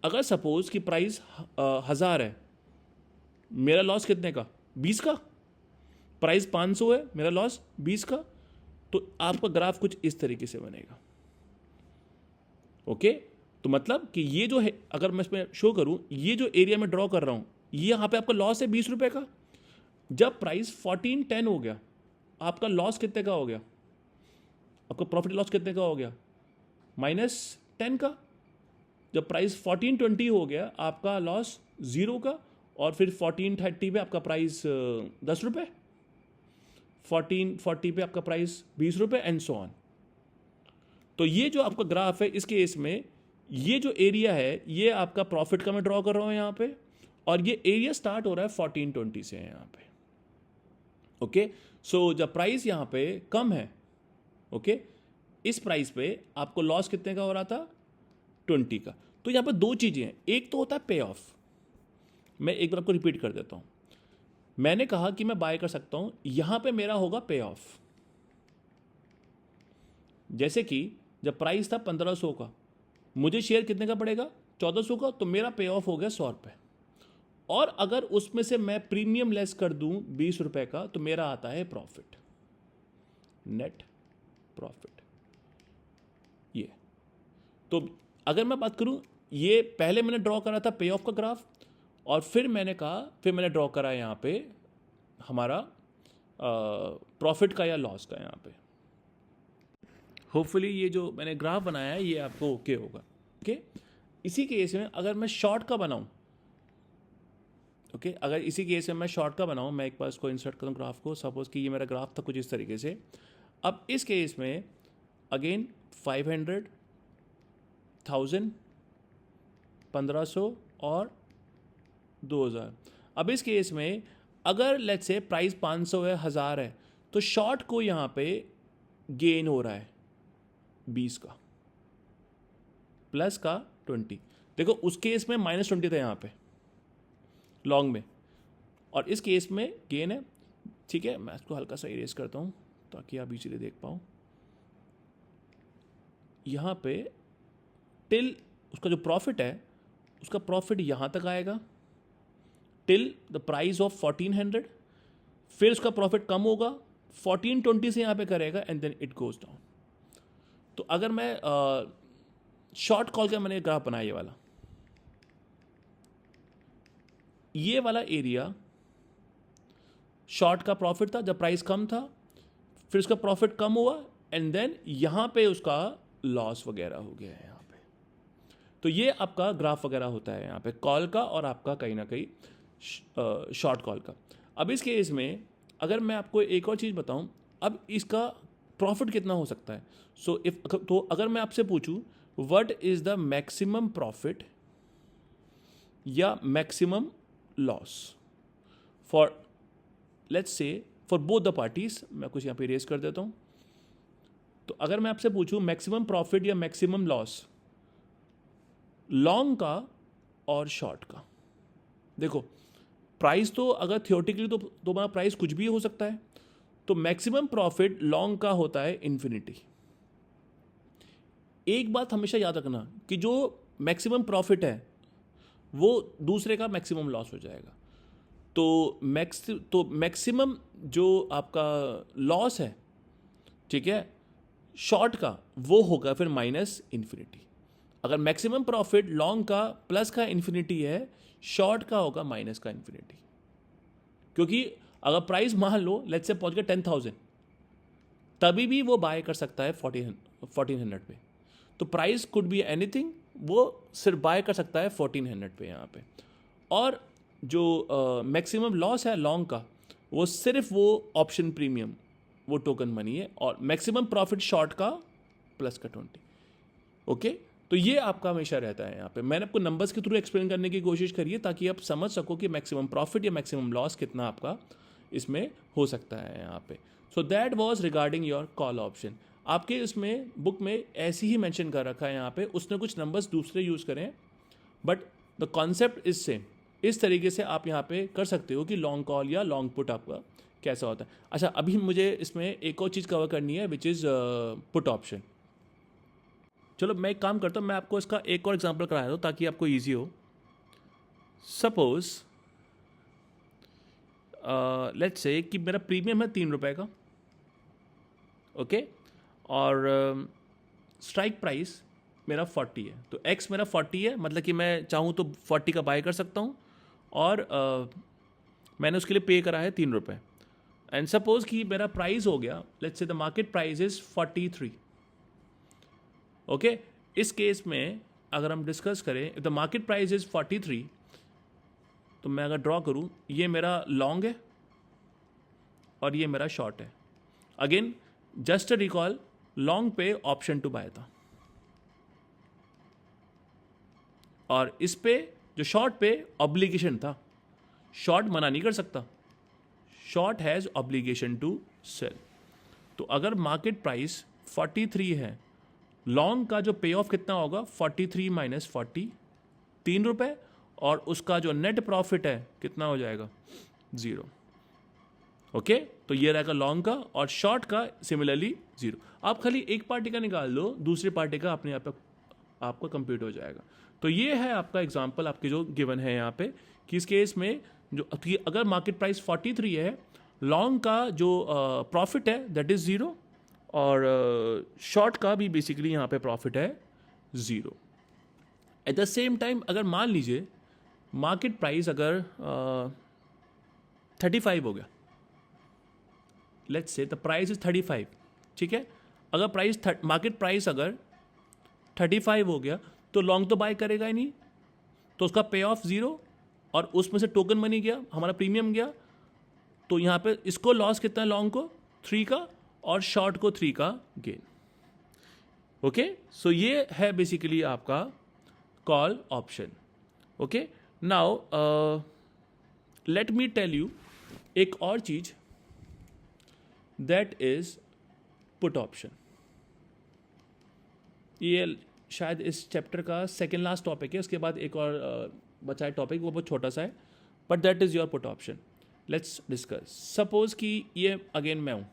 अगर सपोज कि प्राइस 1000 है, मेरा लॉस कितने का? 20 का। प्राइस 500 है, मेरा लॉस 20 का। तो आपका ग्राफ कुछ इस तरीके से बनेगा। ओके, तो मतलब कि ये जो है, अगर मैं इसमें शो करूं, ये जो एरिया में ड्रॉ कर रहा हूं, ये यहां पे आपका लॉस है 20 रुपए का। जब प्राइस 1410 हो गया, आपका लॉस कितने का हो गया? आपका प्रॉफिट लॉस कितने का हो गया? -10 का। जब प्राइस 1420 हो गया, आपका लॉस 0 का। और फिर 1430 पे आपका प्राइस 10 रुपये, 1440 पे आपका प्राइस 20 रुपये, एंड सो ऑन। तो ये जो आपका ग्राफ है, इस केस में ये जो एरिया है, ये आपका प्रॉफिट का मैं ड्रॉ कर रहा हूं यहां पे, और ये एरिया स्टार्ट हो रहा है 1420 से यहां पे। ओके, सो जब प्राइस यहां पे कम है, ओके, इस प्राइस पे आपको लॉस कितने का हो रहा था? 20 का। तो यहां पर दो चीजें हैं, एक तो होता है पे ऑफ। मैं एक बार आपको रिपीट कर देता हूं। मैंने कहा कि मैं बाय कर सकता हूं, यहां पे मेरा होगा पे ऑफ। जैसे कि जब प्राइस था 1500 का, मुझे शेयर कितने का पड़ेगा? 1400 का। तो मेरा पे ऑफ हो गया 100 रुपये। और अगर उसमें से मैं प्रीमियम लेस कर दूं 20 रुपए का, तो मेरा आता है प्रॉफिट, नेट प्रॉफिट। ये तो अगर मैं बात करूं, ये पहले मैंने ड्रॉ करा था पे ऑफ का ग्राफ, और फिर मैंने ड्रॉ करा यहां पे हमारा प्रॉफिट का या लॉस का। यहां पे होपफुली ये जो मैंने ग्राफ बनाया है, ये आपको ओके होगा। ओके, इसी केस में अगर मैं शॉर्ट का बनाऊं, ओके, अगर इसी केस में मैं शॉर्ट का बनाऊं, मैं एक बार इसको इंसर्ट करूं ग्राफ को। सपोज कि ये मेरा ग्राफ था कुछ इस तरीके से। अब इस केस में अगेन 500, 1000, 1500 और 2000। अब इस केस में अगर लेट्स से प्राइस 500 है, 1000 है, तो शॉर्ट को यहां पे गेन हो रहा है 20 का, प्लस का 20। देखो उस केस में -20 था यहां पे लॉन्ग में, और इस केस में गेन है। ठीक है, मैं इसको हल्का सा इरेज करता हूं ताकि आप इजीली देख पाओ। यहां पे टिल उसका जो प्रॉफिट है, उसका प्रॉफिट यहां तक आएगा टिल द प्राइस ऑफ 1400। फिर उसका प्रॉफिट कम होगा 1420 से यहां पे करेगा, and then it goes down. तो अगर मैं शॉर्ट कॉल का मैंने ग्राफ बनाया, ये वाला एरिया शॉर्ट का प्रॉफिट था जब प्राइस कम था, फिर उसका प्रॉफिट कम हुआ, एंड देन यहां पे उसका लॉस वगैरह हो गया है यहां पे। तो ये आपका ग्राफ वगैरह होता है यहां पे कॉल का, और आपका कहीं ना कहीं शॉर्ट कॉल का। अब इस केस में अगर मैं आपको एक और चीज़ बताऊं, अब इसका प्रॉफिट कितना हो सकता है। तो अगर मैं आपसे पूछूं what is the maximum profit या maximum loss for, let's say for both the parties, मैं कुछ यहां पे इरेज कर देता हूं। तो अगर मैं आपसे पूछूं मैक्सिमम प्रॉफिट या मैक्सिमम लॉस लॉन्ग का और शॉर्ट का, देखो प्राइस तो अगर थियोरेटिकली तो तुम्हारा प्राइस कुछ भी हो सकता है। तो मैक्सिमम प्रॉफिट लॉन्ग का होता है इन्फिनिटी। एक बात हमेशा याद रखना कि जो मैक्सिमम प्रॉफिट है वो दूसरे का मैक्सिमम लॉस हो जाएगा। तो मैक्सिमम जो आपका लॉस है, ठीक है, शॉर्ट का, वो होगा फिर माइनस इन्फिनिटी। अगर मैक्सिमम प्रॉफिट लॉन्ग का प्लस का इन्फिनिटी है, शॉर्ट का होगा माइनस का इन्फिनिटी। क्योंकि अगर प्राइस मान लो लेट्स से पहुंच गया 10,000, तभी भी वो बाय कर सकता है 1400 पे। तो प्राइस कुड बी एनीथिंग, वो सिर्फ बाय कर सकता है 1400 पे यहाँ पे। और जो मैक्सिमम लॉस है लॉन्ग का, वो सिर्फ वो ऑप्शन प्रीमियम, वो टोकन मनी है। और मैक्सिमम प्रॉफिट शॉर्ट का प्लस का 20। ओके, तो ये आपका हमेशा रहता है यहाँ पे। मैंने आपको नंबर्स के थ्रू एक्सप्लेन करने की कोशिश करी है ताकि आप समझ सको कि मैक्सिमम प्रॉफिट या मैक्सिमम लॉस कितना आपका इसमें हो सकता है यहाँ पे। So that was regarding your call option. आपके उसमें बुक में ऐसे ही मेंशन कर रखा है यहाँ पे, उसने कुछ नंबर्स दूसरे यूज़ करें हैं, but the concept is same. इस तरीके से आप यहाँ पे कर सकते हो कि लॉन्ग कॉल या लॉन्ग पुट आपका कैसा होता है। अच्छा, अभी मुझे इसमें एक और चीज़ कवर करनी है विच इज़ पुट ऑप्शन। चलो मैं एक काम करता हूँ, मैं आपको इसका एक और एग्जांपल करा दूँ ताकि आपको ईजी हो। सपोज लेट्स से कि मेरा प्रीमियम है 3 रुपये का, ओके, और स्ट्राइक प्राइस मेरा 40 है। तो एक्स मेरा 40 है, मतलब कि मैं चाहूँ तो 40 का बाय कर सकता हूँ, और मैंने उसके लिए पे करा है 3 रुपये। एंड सपोज कि मेरा प्राइस हो गया, let's say the market price is 43, okay. इस केस में अगर हम डिस्कस करें, if the market price is 43, तो मैं अगर ड्रॉ करूँ, ये मेरा लॉन्ग है और ये मेरा शॉर्ट है। अगेन जस्ट रिकॉल, लॉन्ग पे ऑप्शन टू बाय था, और इस पे जो शॉर्ट पे ऑब्लिगेशन था। शॉर्ट मना नहीं कर सकता, short has obligation to sell. तो अगर मार्केट प्राइस 43 है, लॉन्ग का जो पे ऑफ कितना होगा, 43 माइनस 40, 3 रुपये, और उसका जो नेट प्रॉफिट है कितना हो जाएगा, 0, ओके। तो ये रहेगा लॉन्ग का, और शॉर्ट का सिमिलरली 0। आप खाली एक पार्टी का निकाल दो, दूसरी पार्टी का अपने आप आपका कंप्यूट हो जाएगा। तो ये है आपका एग्जांपल, आपके जो गिवन है यहाँ पे, कि इस केस में जो अगर मार्केट प्राइस 43 है, लॉन्ग का जो प्रॉफिट है दैट इज़ 0, और शॉर्ट का भी बेसिकली यहाँ पे प्रॉफिट है 0। एट द सेम टाइम अगर मान लीजिए मार्केट प्राइस अगर 35 हो गया, let's say the price is 35, ठीक है। अगर प्राइस मार्केट प्राइस अगर 35 हो गया, तो लॉन्ग तो बाय करेगा ही नहीं, तो उसका पे ऑफ 0, और उसमें से टोकन मनी गया, हमारा प्रीमियम गया। तो यहाँ पे इसको लॉस कितना है, लॉन्ग को 3 का, और शॉर्ट को 3 का गेन, ओके। सो ये है बेसिकली आपका call option, okay. Now let me tell you एक और चीज, दैट इज पुट ऑप्शन। ये शायद इस चैप्टर का सेकेंड लास्ट टॉपिक है, उसके बाद एक और बचा है टॉपिक, वो बहुत छोटा सा है, but that is your put option. Let's discuss. Suppose कि ये अगेन मैं हूँ,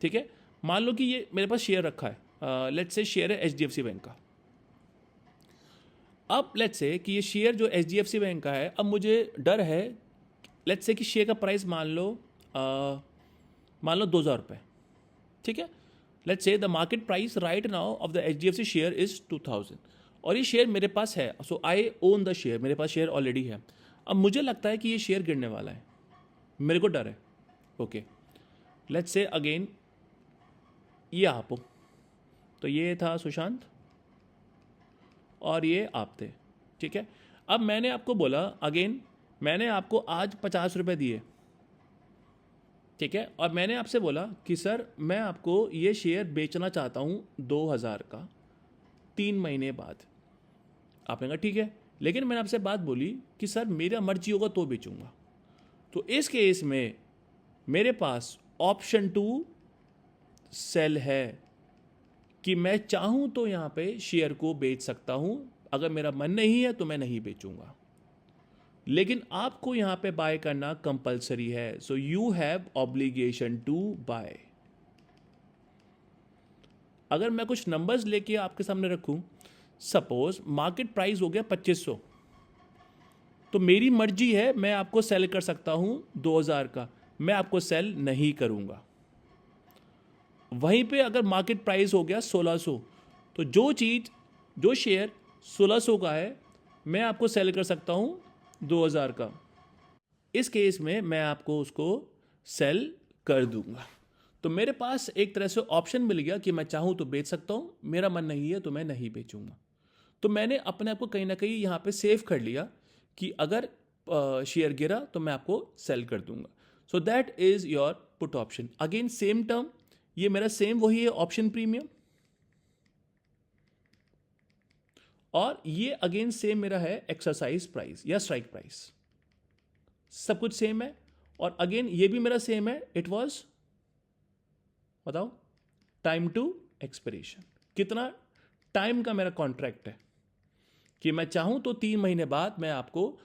ठीक है। मान लो कि ये मेरे पास शेयर रखा है, लेट्स से शेयर है HDFC बैंक का। अब लेट्स से कि ये शेयर जो HDFC बैंक का है, अब मुझे डर है, लेट्स से कि शेयर का प्राइस मान लो 2,000 रुपये, ठीक है। Let's say the market price right now of the HDFC share is 2,000, और ये शेयर मेरे पास है, सो आई ओन द शेयर, मेरे पास शेयर ऑलरेडी है। अब मुझे लगता है कि ये शेयर गिरने वाला है, मेरे को डर है, ओके। लेट्स से अगेन ये आप हो, तो ये था सुशांत और ये आप थे, ठीक है। अब मैंने आपको बोला, अगेन मैंने आपको आज 50 रुपये दिए, ठीक है, और मैंने आपसे बोला कि सर मैं आपको ये शेयर बेचना चाहता हूँ 2,000 का 3 महीने बाद। आपने कहा ठीक है, लेकिन मैंने आपसे बात बोली कि सर मेरा मर्जी होगा तो बेचूंगा। तो इस केस में मेरे पास ऑप्शन 2 सेल है, कि मैं चाहूँ तो यहाँ पे शेयर को बेच सकता हूँ, अगर मेरा मन नहीं है तो मैं नहीं बेचूंगा, लेकिन आपको यहाँ पे बाय करना कंपलसरी है। So you have obligation to buy. अगर मैं कुछ नंबर्स लेके आपके सामने रखूं, सपोज मार्केट प्राइस हो गया 2500, तो मेरी मर्जी है, मैं आपको सेल कर सकता हूं 2,000 का, मैं आपको सेल नहीं करूंगा। वहीं पे अगर मार्केट प्राइस हो गया 1,600, तो जो शेयर 1,600 का है, मैं आपको सेल कर सकता हूं 2,000 का। इस केस में मैं आपको उसको सेल कर दूंगा। तो मेरे पास एक तरह से ऑप्शन मिल गया कि मैं चाहूँ तो बेच सकता हूँ, मेरा मन नहीं है तो मैं नहीं बेचूंगा। तो मैंने अपने आप को कहीं ना कहीं यहाँ पे सेव कर लिया कि अगर शेयर गिरा तो मैं आपको सेल कर दूंगा। So that is your put option. Again same term, ये मेरा सेम वही है ऑप्शन प्रीमियम, और ये अगेन सेम मेरा है एक्सरसाइज प्राइस या स्ट्राइक प्राइस, सब कुछ सेम है। और अगेन ये भी मेरा सेम है, इट वाज, बताओ, टाइम टू एक्सपिरेशन, कितना टाइम का मेरा कॉन्ट्रैक्ट है कि मैं चाहूँ तो 3 महीने बाद मैं आपको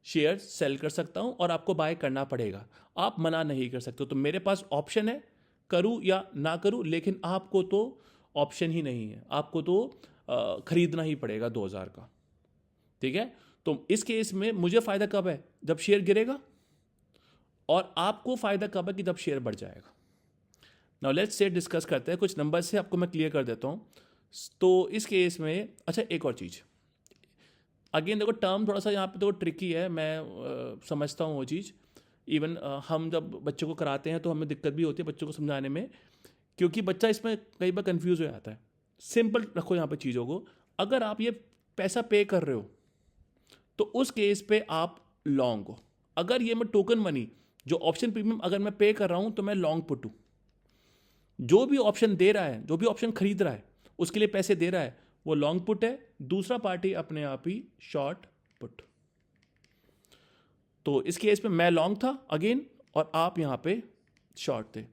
शेयर सेल कर सकता हूँ और आपको बाय करना पड़ेगा, आप मना नहीं कर सकते। तो मेरे पास ऑप्शन है, करूँ या ना करूँ, लेकिन आपको तो ऑप्शन ही नहीं है, आपको तो खरीदना ही पड़ेगा 2000 का। ठीक है, तो इस केस में मुझे फ़ायदा कब है? जब शेयर गिरेगा, और आपको फ़ायदा कब है? कि जब शेयर बढ़ जाएगा। नाउ लेट्स से डिस्कस करते हैं, कुछ नंबर से आपको मैं क्लियर कर देता हूँ। तो इस केस में अच्छा एक और चीज़, अगेन देखो टर्म थोड़ा सा यहाँ पे तो ट्रिकी है, मैं समझता हूँ वो चीज़। इवन हम जब बच्चों को कराते हैं तो हमें दिक्कत भी होती है बच्चों को समझाने में, क्योंकि बच्चा इसमें कई बार कंफ्यूज हो जाता है। सिंपल रखो यहाँ पे चीज़ों को, अगर आप ये पैसा पे कर रहे हो तो उस केस पे आप लॉन्ग हो। अगर ये मैं टोकन मनी जो ऑप्शन प्रीमियम अगर मैं पे कर रहा हूँ तो मैं लॉन्ग पुट हूँ। जो भी ऑप्शन दे रहा है, जो भी ऑप्शन खरीद रहा है, उसके लिए पैसे दे रहा है, वो लॉन्ग पुट है। दूसरा पार्टी अपने आप ही शॉर्ट पुट। तो इस केस में मैं लॉन्ग था अगेन, और आप यहाँ पे शॉर्ट थे।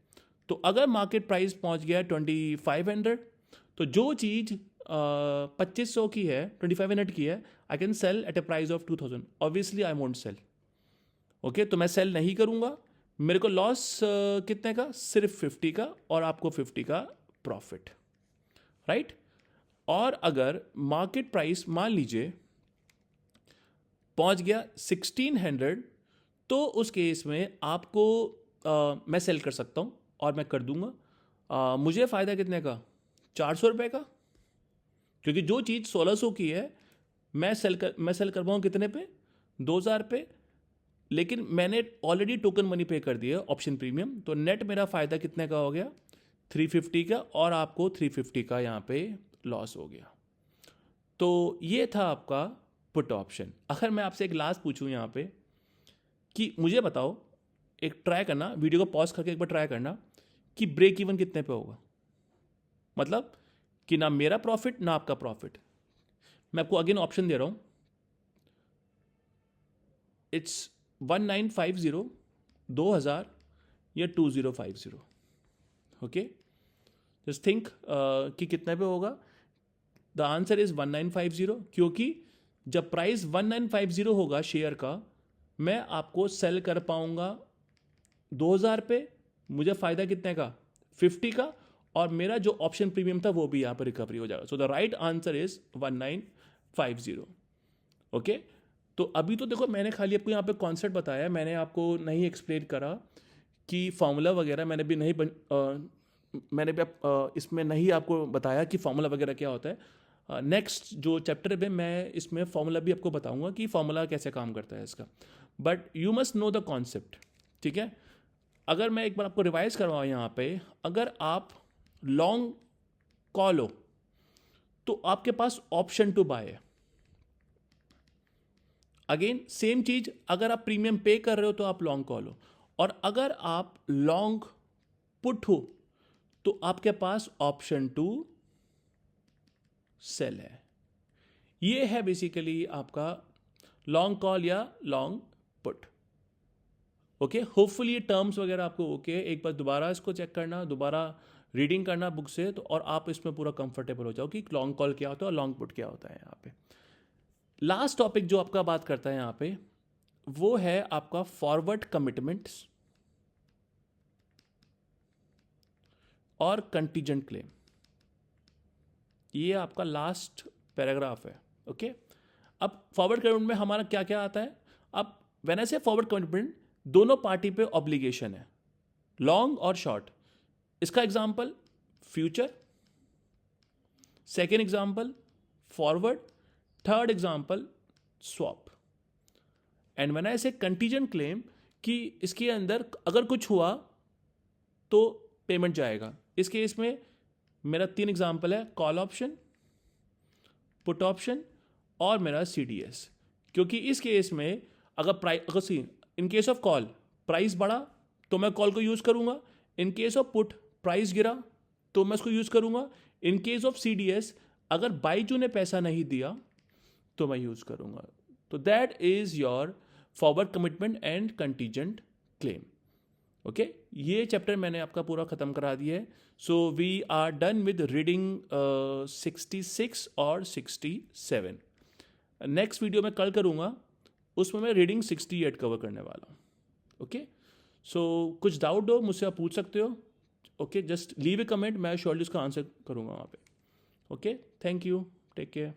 तो अगर मार्केट प्राइस पहुँच गया 2500, तो जो चीज़ 2500 की है, 2500 की है, I can sell at a price of 2000। Obviously I won't sell. Okay, तो मैं सेल नहीं करूँगा। मेरे को लॉस कितने का? सिर्फ 50 का, और आपको 50 का प्रॉफिट, राइट। और अगर मार्केट प्राइस मान लीजिए पहुंच गया 1600, तो उस केस में आपको मैं सेल कर सकता हूं, और मैं कर दूंगा। मुझे फ़ायदा कितने का? 400 रुपये का, क्योंकि जो चीज़ 1600 की है मैं सेल कर पाऊँ कितने पे? 2000 पे। लेकिन मैंने ऑलरेडी टोकन मनी पे कर दिया ऑप्शन प्रीमियम, तो नेट मेरा फ़ायदा कितने का हो गया? 350 का, और आपको 350 का यहाँ पे लॉस हो गया। तो ये था आपका पुट ऑप्शन। अगर मैं आपसे एक लास्ट पूछूं यहाँ पे कि मुझे बताओ, एक ट्राई करना, वीडियो को पॉज करके एक बार ट्राई करना कि ब्रेक इवन कितने पे होगा। मतलब कि ना मेरा प्रॉफिट ना आपका प्रॉफिट। मैं आपको अगेन ऑप्शन दे रहा हूं, इट्स 1950, 2000 या 2050। ओके, जस्ट थिंक कि कितने पे होगा। द आंसर इज 1950, क्योंकि जब प्राइस 1950 होगा शेयर का, मैं आपको सेल कर पाऊंगा 2000 पे। मुझे फ़ायदा कितने का? 50 का, और मेरा जो ऑप्शन प्रीमियम था वो भी यहाँ पर रिकवरी हो जाएगा। So the right answer is 1950। Okay, तो अभी तो देखो मैंने खाली आपको यहाँ पे कॉन्सेप्ट बताया, मैंने आपको नहीं एक्सप्लेन करा कि फॉर्मूला वगैरह मैंने भी नहीं इसमें नहीं आपको बताया कि फॉर्मूला वगैरह क्या होता है। नेक्स्ट जो चैप्टर है मैं इसमें फॉर्मूला भी आपको बताऊंगा कि फॉर्मूला कैसे काम करता है इसका। But you must know the concept, ठीक है। अगर मैं एक बार आपको रिवाइज करवाऊँ यहाँ पे, अगर आप लॉन्ग कॉल हो तो आपके पास ऑप्शन टू बाय है। अगेन सेम चीज, अगर आप प्रीमियम पे कर रहे हो तो आप लॉन्ग कॉल हो, और अगर आप लॉन्ग पुट हो तो आपके पास ऑप्शन टू सेल है। ये है बेसिकली आपका लॉन्ग कॉल या लॉन्ग पुट। ओके, होपफुली ये टर्म्स वगैरह आपको ओके। एक बार दोबारा इसको चेक करना, दोबारा रीडिंग करना बुक से, तो और आप इसमें पूरा कंफर्टेबल हो जाओ कि लॉन्ग कॉल क्या होता है और लॉन्ग पुट क्या होता है। यहाँ पे लास्ट टॉपिक जो आपका बात करता है यहाँ पे, वो है आपका फॉरवर्ड कमिटमेंट्स और कंटीजेंट क्लेम। ये आपका लास्ट पैराग्राफ है। ओके, अब फॉरवर्ड कमिटमेंट में हमारा क्या क्या आता है। अब व्हेन आई से फॉरवर्ड कमिटमेंट, दोनों पार्टी पे ऑब्लिगेशन है, लॉन्ग और शॉर्ट। इसका example future, second example forward, third example swap. And when I से कंटीजेंट क्लेम, कि इसके अंदर अगर कुछ हुआ तो पेमेंट जाएगा। इस केस में मेरा 3 एग्जांपल है, कॉल ऑप्शन, पुट ऑप्शन और मेरा CDS। क्योंकि इस केस में अगर in case of call price बढ़ा तो मैं कॉल को यूज़ करूंगा, in case of put price गिरा तो मैं उसको यूज़ करूंगा, इन केस ऑफ CDS अगर बाईजू ने पैसा नहीं दिया तो मैं यूज़ करूंगा। तो that is your forward commitment and contingent claim. Okay ये चैप्टर मैंने आपका पूरा ख़त्म करा दिया है. So we are done with reading 66 और 67. नेक्स्ट वीडियो मैं कल करूँगा, उसमें मैं रीडिंग 68 कवर करने वाला हूँ. ओके सो कुछ डाउट हो मुझसे आप पूछ सकते हो. Okay just leave a comment, मैं श्योरली उसका आंसर करूँगा वहाँ पे. Okay thank you, take care.